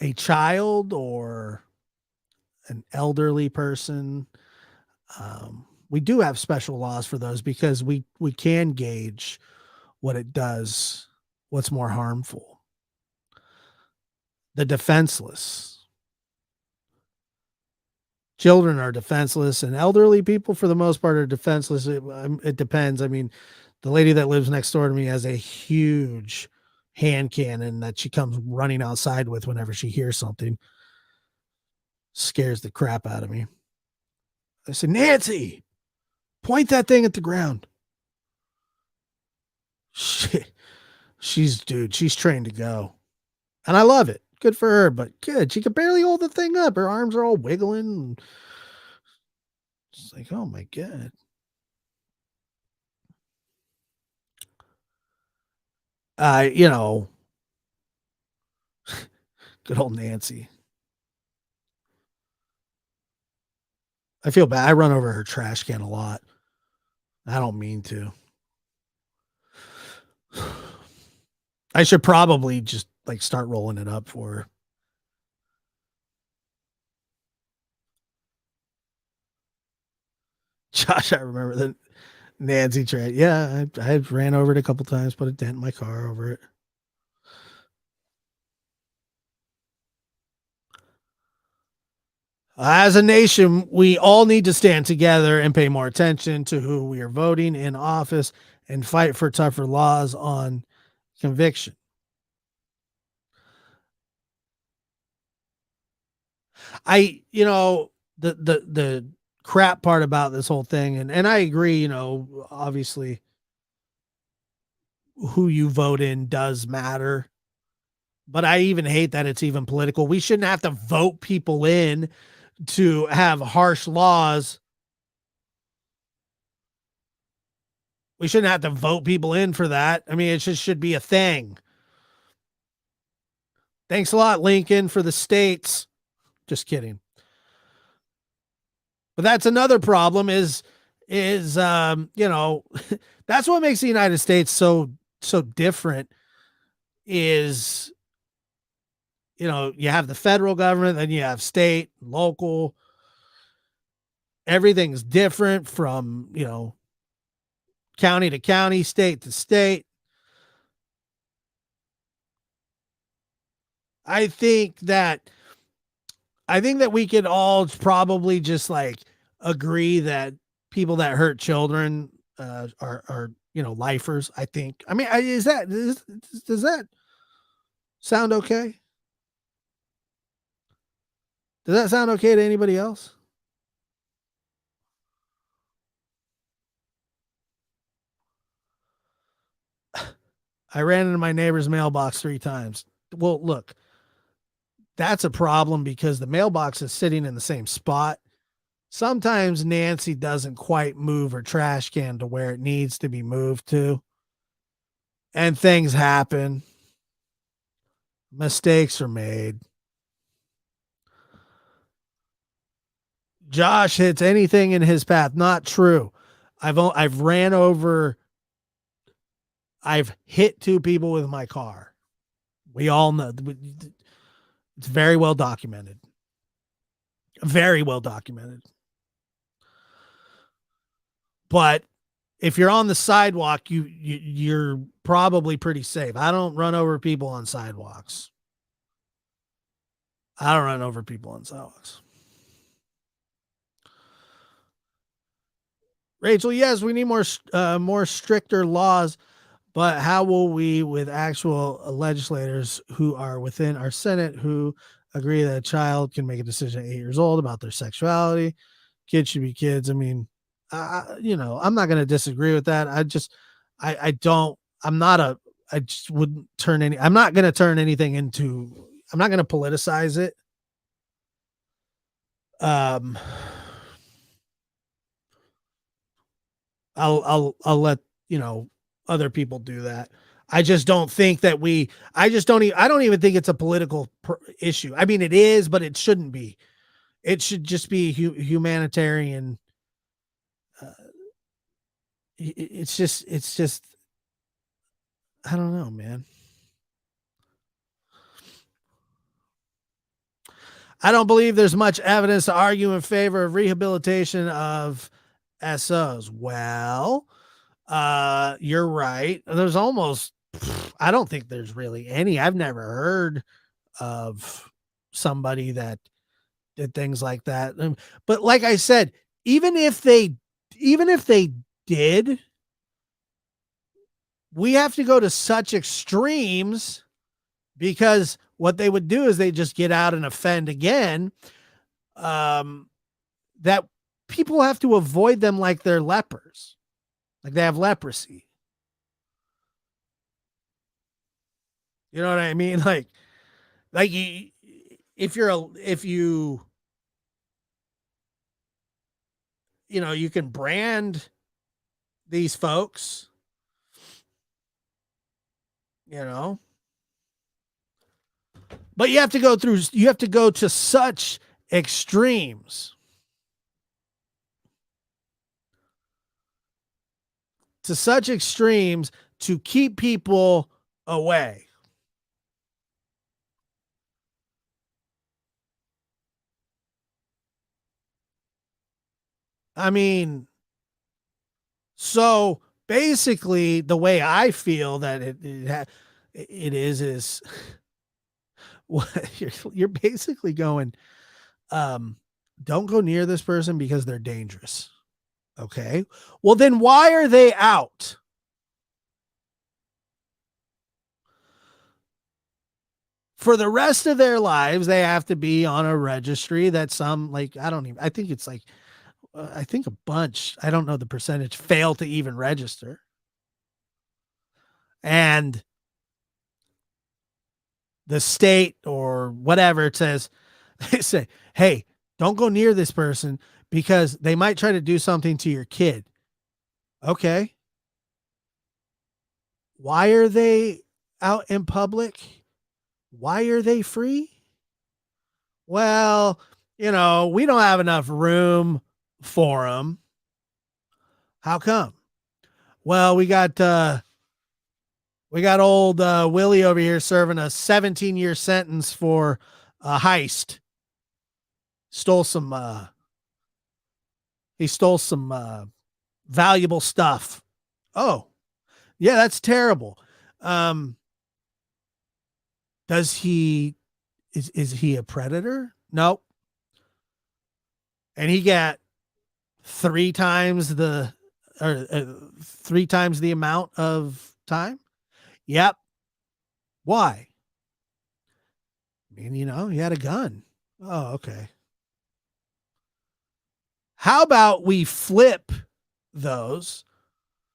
a child or an elderly person, we do have special laws for those because we can gauge what it does, what's more harmful. The defenseless. Children are defenseless, and elderly people, for the most part, are defenseless. It depends. I mean, the lady that lives next door to me has a huge hand cannon that she comes running outside with whenever she hears something. Scares the crap out of me. I said, Nancy, point that thing at the ground. She's trained to go. And I love it. Good for her, but good. She could barely hold the thing up. Her arms are all wiggling. It's like, oh my God. Good old Nancy. I feel bad. I run over her trash can a lot. I don't mean to. I should probably just like start rolling it up for her. Josh, I remember the Nancy trade. Yeah, I ran over it a couple times, put a dent in my car over it. As a nation, we all need to stand together and pay more attention to who we are voting in office and fight for tougher laws on conviction. The crap part about this whole thing, and I agree, obviously who you vote in does matter. But I even hate that it's even political. We shouldn't have to vote people in to have harsh laws. We shouldn't have to vote people in for that. I mean, it just should be a thing. Thanks a lot, Lincoln, for the states. Just kidding. But that's another problem is that's what makes the United States so different is you have the federal government, then you have state, local. Everything's different from, county to county, state to state. I think that we could all probably just like agree that people that hurt children are lifers. I think. I mean, does that sound okay? Does that sound okay to anybody else? I ran into my neighbor's mailbox 3 times. Well, look, that's a problem because the mailbox is sitting in the same spot. Sometimes Nancy doesn't quite move her trash can to where it needs to be moved to. And things happen. Mistakes are made. Josh hits anything in his path. Not true. I've ran over. I've hit 2 people with my car. We all know. It's very well documented. Very well documented. But if you're on the sidewalk, you're probably pretty safe. I don't run over people on sidewalks. I don't run over people on sidewalks. Rachel, yes, we need more stricter laws, but how will we, with actual legislators who are within our Senate, who agree that a child can make a decision at 8 years old about their sexuality? Kids should be kids. I mean, I'm not going to disagree with that. I don't. I just wouldn't turn any. I'm not going to turn anything into. I'm not going to politicize it. I'll let other people do that. I just don't think that I just don't. I don't even think it's a political issue. I mean, it is, but it shouldn't be. It should just be humanitarian. It's just. I don't know, man. I don't believe there's much evidence to argue in favor of rehabilitation of SOs. Well, you're right. There's almost, I don't think there's really any. I've never heard of somebody that did things like that. But like I said, even if they did, we have to go to such extremes because what they would do is they just get out and offend again. That people have to avoid them like they're lepers, like they have leprosy. You know what I mean? Like if you can brand these folks, But you have to go to such extremes. To such extremes to keep people away. I mean, so basically, the way I feel that it is what you're basically going. Don't go near this person because they're dangerous. Okay. Well, then why are they out? For the rest of their lives, they have to be on a registry that I think it's like, I think a bunch, I don't know the percentage, fail to even register. And the state or whatever it says, they say, hey, don't go near this person because they might try to do something to your kid. Okay. Why are they out in public? Why are they free? Well, we don't have enough room for them. How come? Well, we got old Willie over here serving a 17-year sentence for a heist. He stole some valuable stuff. Oh, yeah, that's terrible. Does he is he a predator? Nope. And he got three times the amount of time. Yep. Why? I mean, he had a gun. Oh, okay. How about we flip those?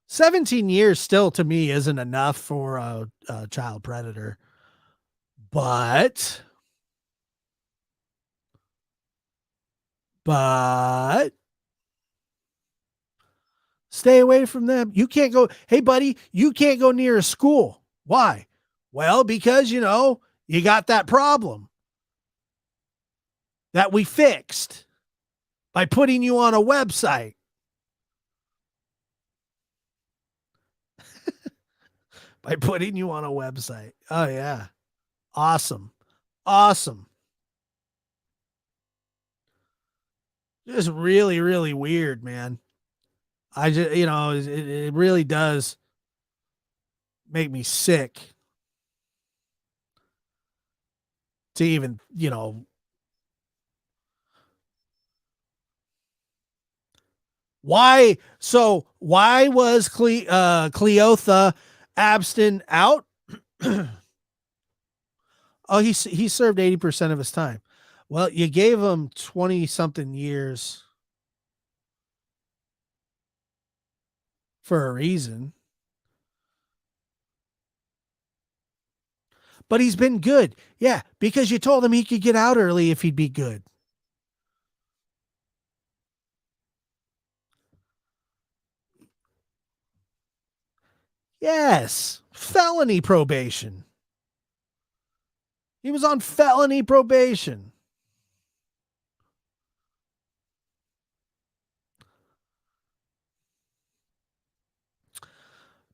17 years still to me isn't enough for a child predator. But stay away from them. You can't go, hey, buddy, you can't go near a school. Why? Well, because, you got that problem that we fixed by putting you on a website. By putting you on a website. Oh, yeah. Awesome. Awesome. Just really, really weird, man. I just, it really does make me sick to even, why? So why was Cleotha Abston out? Oh, he served 80% of his time. Well, you gave him 20 something years for a reason. But he's been good. Yeah, because you told him he could get out early if he'd be good. Yes, felony probation. He was on felony probation.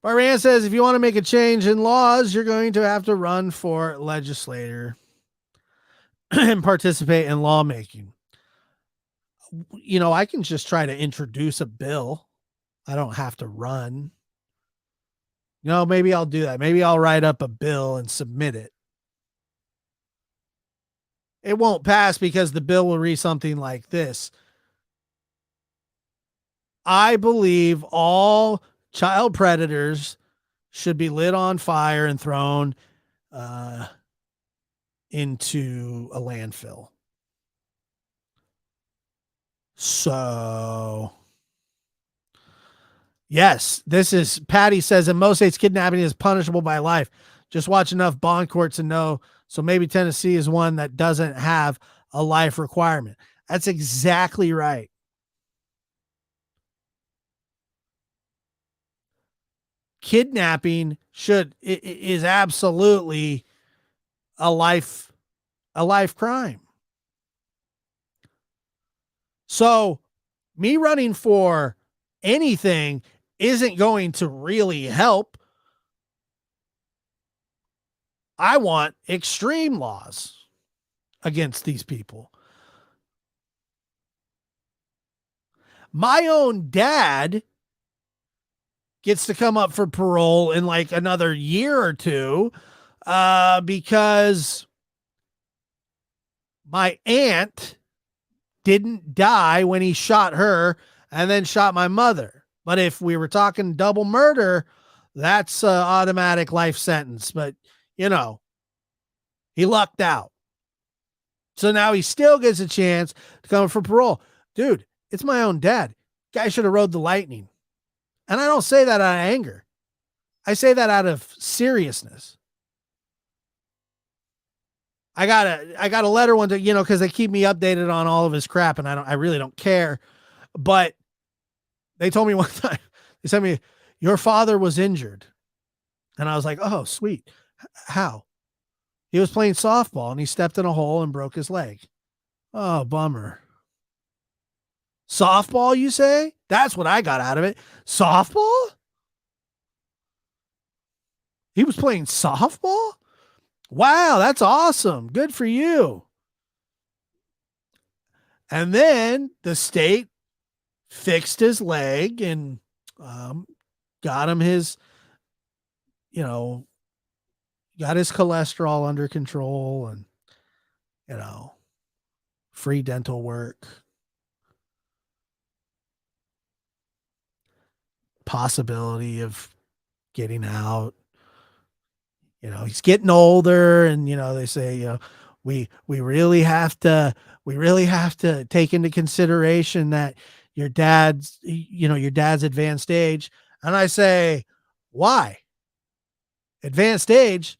Baran says if you want to make a change in laws, you're going to have to run for legislator and participate in lawmaking. I can just try to introduce a bill. I don't have to run. Maybe I'll do that. Maybe I'll write up a bill and submit it. It won't pass because the bill will read something like this. I believe all child predators should be lit on fire and thrown into a landfill. So, yes, this is Patty says in most states, kidnapping is punishable by life. Just watch enough bond courts and know. So maybe Tennessee is one that doesn't have a life requirement. That's exactly right. Kidnapping is absolutely a life a life crime. So me running for anything isn't going to really help. I want extreme laws against these people. My own dad gets to come up for parole in like another year or two because my aunt didn't die when he shot her and then shot my mother. But if we were talking double murder, that's automatic life sentence. But, you know, he lucked out. So now he still gets a chance to come for parole. Dude, it's my own dad. Guy should have rode the lightning. And I don't say that out of anger. I say that out of seriousness. I got a letter one day, you know, because they keep me updated on all of his crap, and I really don't care. But they told me one time, they sent me, your father was injured. And I was like, oh, sweet. How? He was playing softball and he stepped in a hole and broke his leg. Oh, bummer. Softball, you say? That's what I got out of it. Softball? He was playing softball? Wow, that's awesome. Good for you. And then the state fixed his leg and got him his, you know, got his cholesterol under control and, you know, free dental work. Possibility of getting out. You know, he's getting older and, you know, they say, you know, we really have to take into consideration that your dad's advanced age. And I say, why? Advanced age?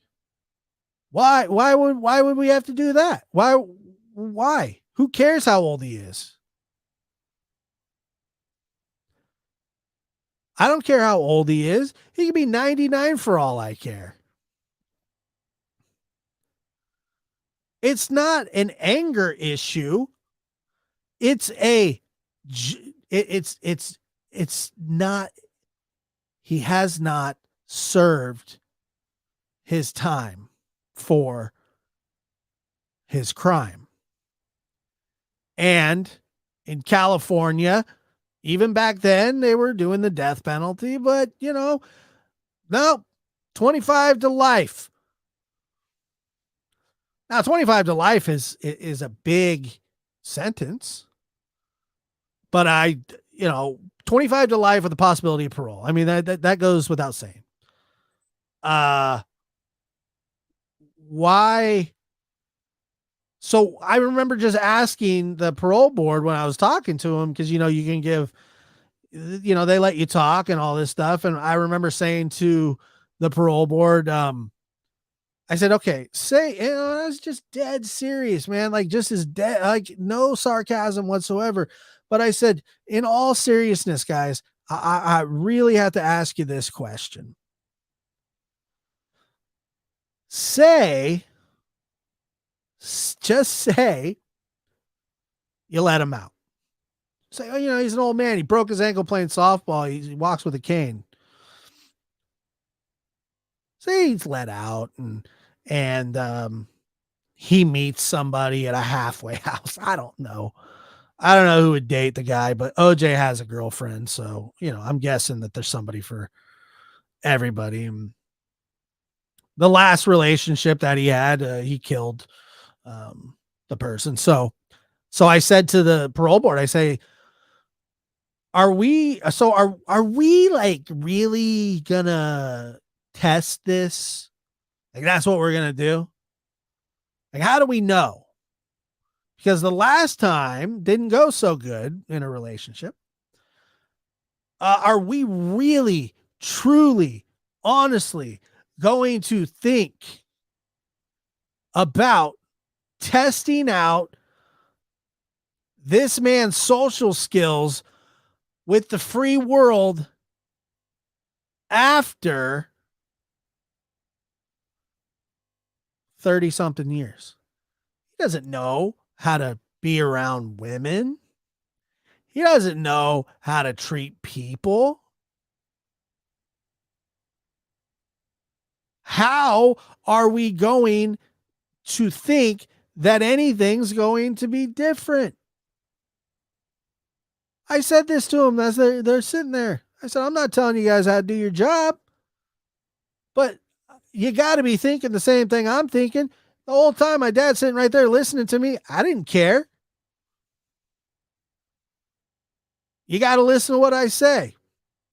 Why would we have to do that? Why? Who cares how old he is? I don't care how old he is. He could be 99 for all I care. It's not an anger issue. It's not, he has not served his time for his crime. And in California, even back then, they were doing the death penalty, but, you know, no, 25 to life. Now, 25 to life is a big sentence, but 25 to life with the possibility of parole. I mean, that goes without saying. Why? So I remember just asking the parole board when I was talking to him, because, you know, you can give, you know, they let you talk and all this stuff. And I remember saying to the parole board, I said, okay, say, you know, that's just dead serious, man. Like, just as dead, like, no sarcasm whatsoever. But I said, in all seriousness, guys, I really have to ask you this question. Just say you let him out. Say, oh, you know, he's an old man. He broke his ankle playing softball. He walks with a cane. Say he's let out and he meets somebody at a halfway house. I don't know who would date the guy, but OJ has a girlfriend. So, you know, I'm guessing that there's somebody for everybody. The last relationship that he had, he killed the person. So I said to the parole board, I say, are we like really gonna test this? Like, that's what we're gonna do? Like, how do we know? Because the last time didn't go so good in a relationship. Are we really, truly, honestly going to think about testing out this man's social skills with the free world after 30 something years? He doesn't know how to be around women. He doesn't know how to treat people. How are we going to think that anything's going to be different? I said this to them as they're sitting there. I said, I'm not telling you guys how to do your job, but you got to be thinking the same thing I'm thinking. The whole time my dad's sitting right there listening to me, I didn't care. You got to listen to what I say.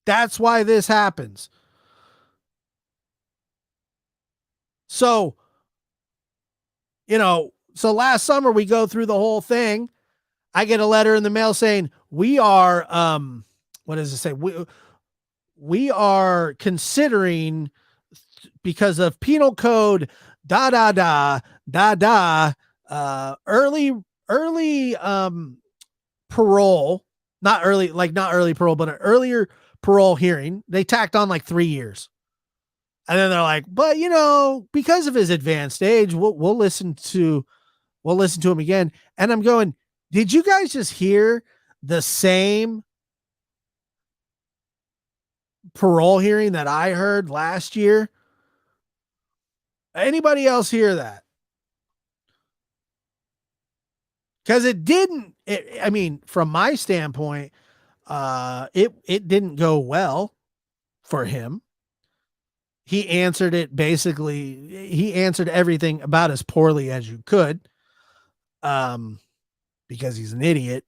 That's why this happens. So, so last summer we go through the whole thing. I get a letter in the mail saying we are, what does it say? We are considering, because of penal code, early parole, not early parole, but an earlier parole hearing. They tacked on like 3 years. And then they're like, but because of his advanced age, we'll listen to him again. And I'm going, did you guys just hear the same parole hearing that I heard last year? Anybody else hear that? Because it didn't. From my standpoint, it didn't go well for him. He answered it basically. He answered everything about as poorly as you could, because he's an idiot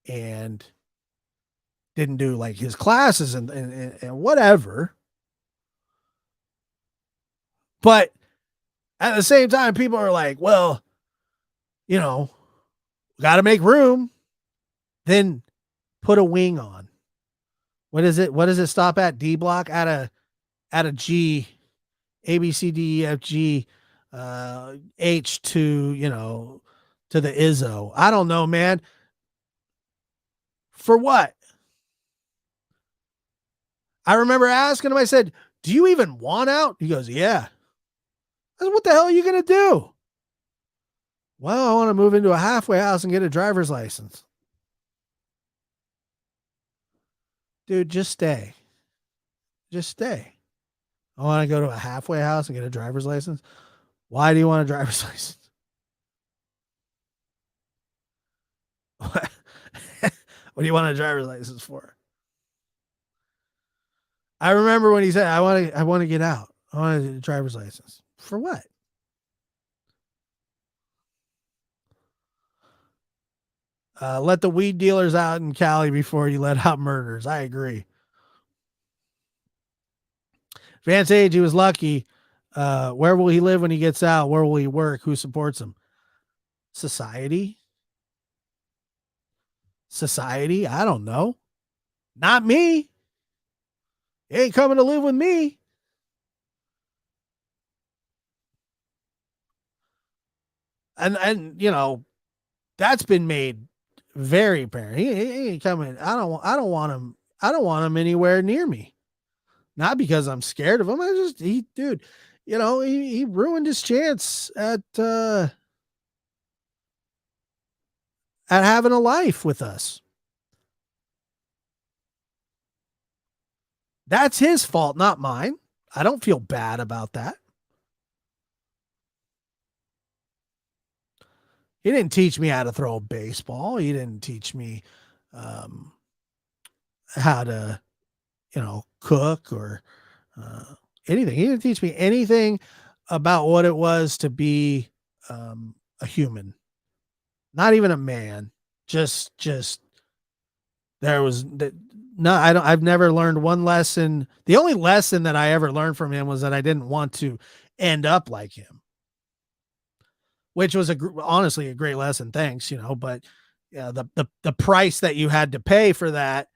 and didn't do like his classes and whatever. But at the same time, people are like, well, got to make room. Then put a wing on. What is it? What does it stop at? D block at a G, A, B, C, D, E, F, G, H to, to the Izzo. I don't know, man. For what? I remember asking him, I said, do you even want out? He goes, yeah. I said, what the hell are you going to do? Well, I want to move into a halfway house and get a driver's license. Dude, just stay. Just stay. I want to go to a halfway house and get a driver's license. Why do you want a driver's license? What do you want a driver's license for? I remember when he said, I want to get out. I want a driver's license. For what? Let the weed dealers out in Cali before you let out murders. I agree. Vance Age, he was lucky. Where will he live when he gets out? Where will he work? Who supports him? Society? I don't know. Not me. He ain't coming to live with me. And that's been made very apparent. He ain't coming. I don't want him. I don't want him anywhere near me. Not because I'm scared of him. He ruined his chance at having a life with us. That's his fault, not mine. I don't feel bad about that. He didn't teach me how to throw a baseball. He didn't teach me how to, cook or anything. He didn't teach me anything about what it was to be a human. Not even a man. Just there was that. No, I've never learned one lesson. The only lesson that I ever learned from him was that I didn't want to end up like him, which was honestly a great lesson. Thanks, but yeah, the price that you had to pay for that,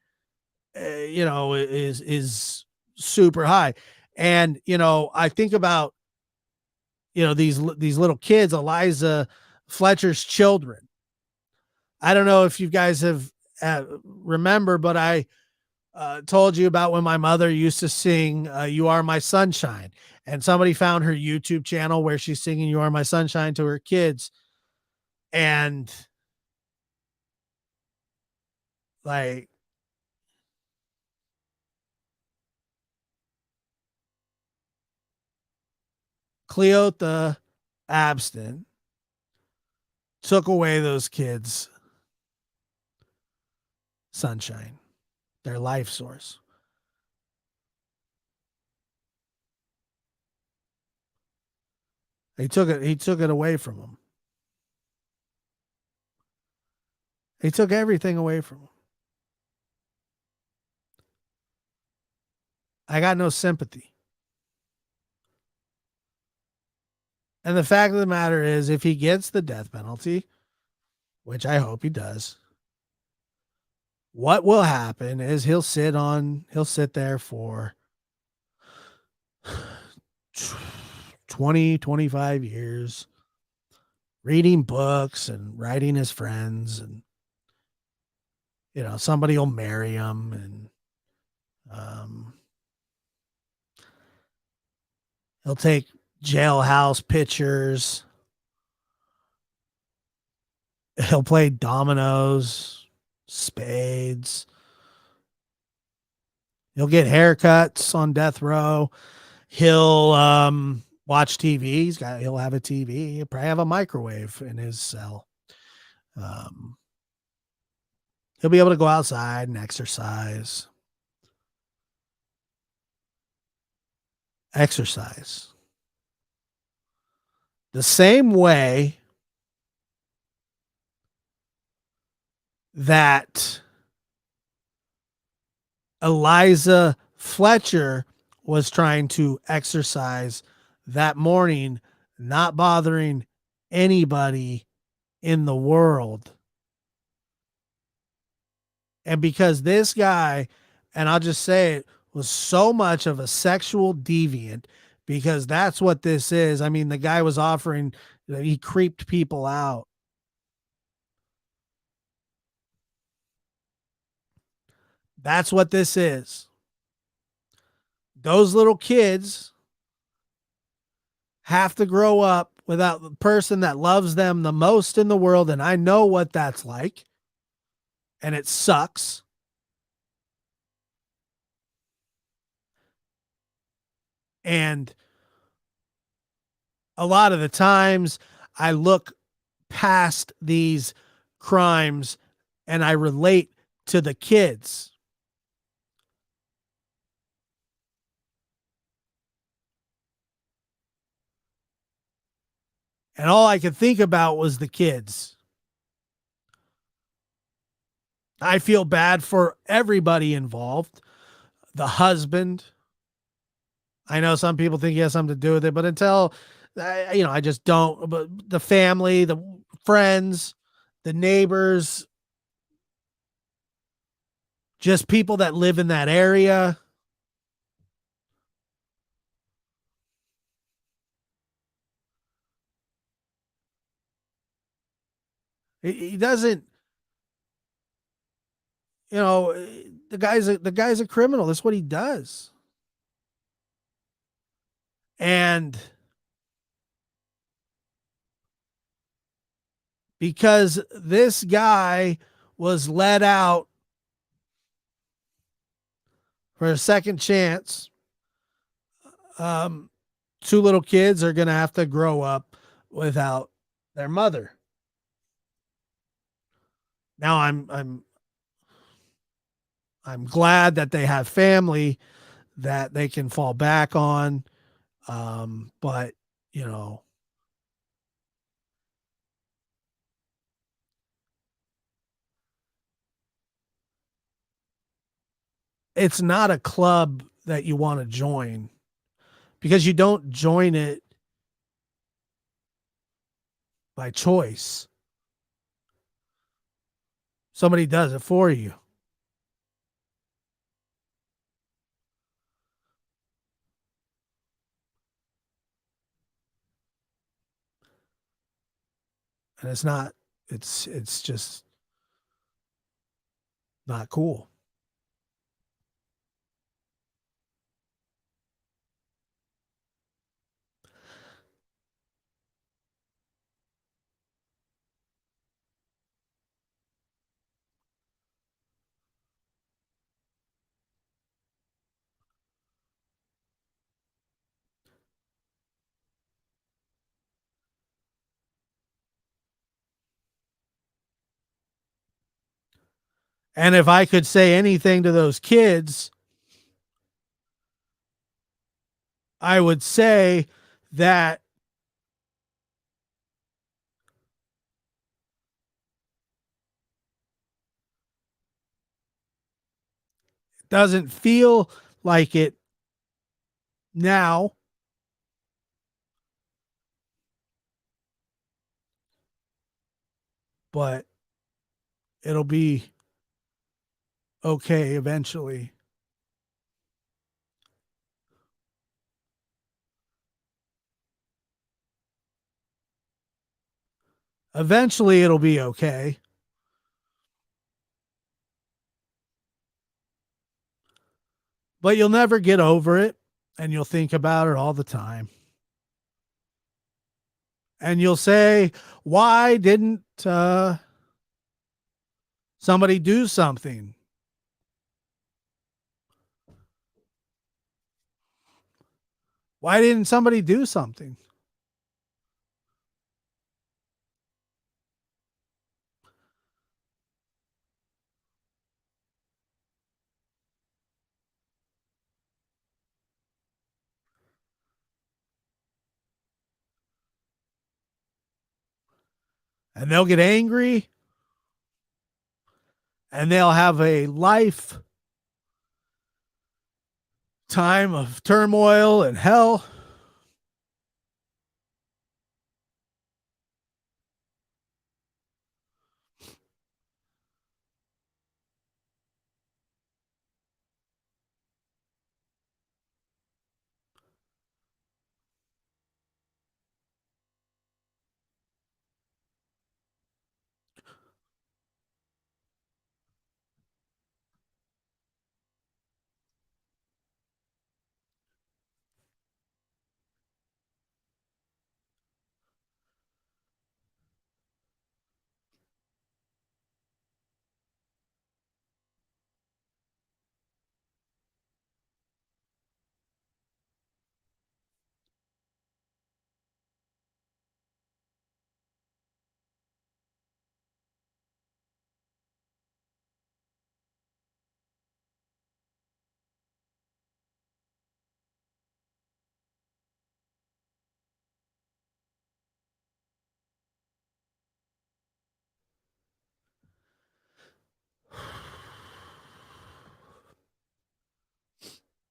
is super high. And, I think about, these little kids, Eliza, Fletcher's children. I don't know if you guys have remember, but I told you about when my mother used to sing You Are My Sunshine, and somebody found her YouTube channel where she's singing You Are My Sunshine to her kids. And like Cleotha Abstin took away those kids' sunshine, their life source. He took it away from them. He took everything away from them. I got no sympathy. And the fact of the matter is, if he gets the death penalty, which I hope he does, what will happen is he'll sit there for 20, 25 years reading books and writing his friends, and somebody will marry him, and he'll take jailhouse pictures. He'll play dominoes, spades. He'll get haircuts on death row. He'll watch TV. He'll have a TV. He'll probably have a microwave in his cell. He'll be able to go outside and exercise. Exercise. The same way that Eliza Fletcher was trying to exercise that morning, not bothering anybody in the world. And because this guy, and I'll just say it, was so much of a sexual deviant, because that's what this is. I mean, the guy was offering, he creeped people out. That's what this is. Those little kids have to grow up without the person that loves them the most in the world. And I know what that's like. And it sucks. And a lot of the times I look past these crimes and I relate to the kids. And all I could think about was the kids. I feel bad for everybody involved. The husband. I know some people think he has something to do with it, but until, I just don't. But the family, the friends, the neighbors, just people that live in that area. He doesn't, the guy's a criminal. That's what he does. And because this guy was let out for a second chance, um, two little kids are going to have to grow up without their mother. Now I'm glad that they have family that they can fall back on. But you know, it's not a club that you want to join, because you don't join it by choice. Somebody does it for you. And it's just not cool. And if I could say anything to those kids, I would say that it doesn't feel like it now, but it'll be okay eventually. Eventually, it'll be okay. But you'll never get over it, and you'll think about it all the time. And you'll say, why didn't somebody do something? Why didn't somebody do something? And they'll get angry, and they'll have a life time of turmoil and hell.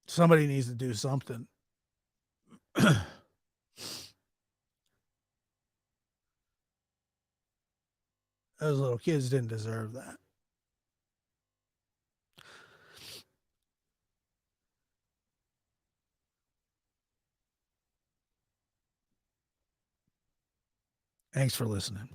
Somebody needs to do something. Those little kids didn't deserve that. Thanks for listening.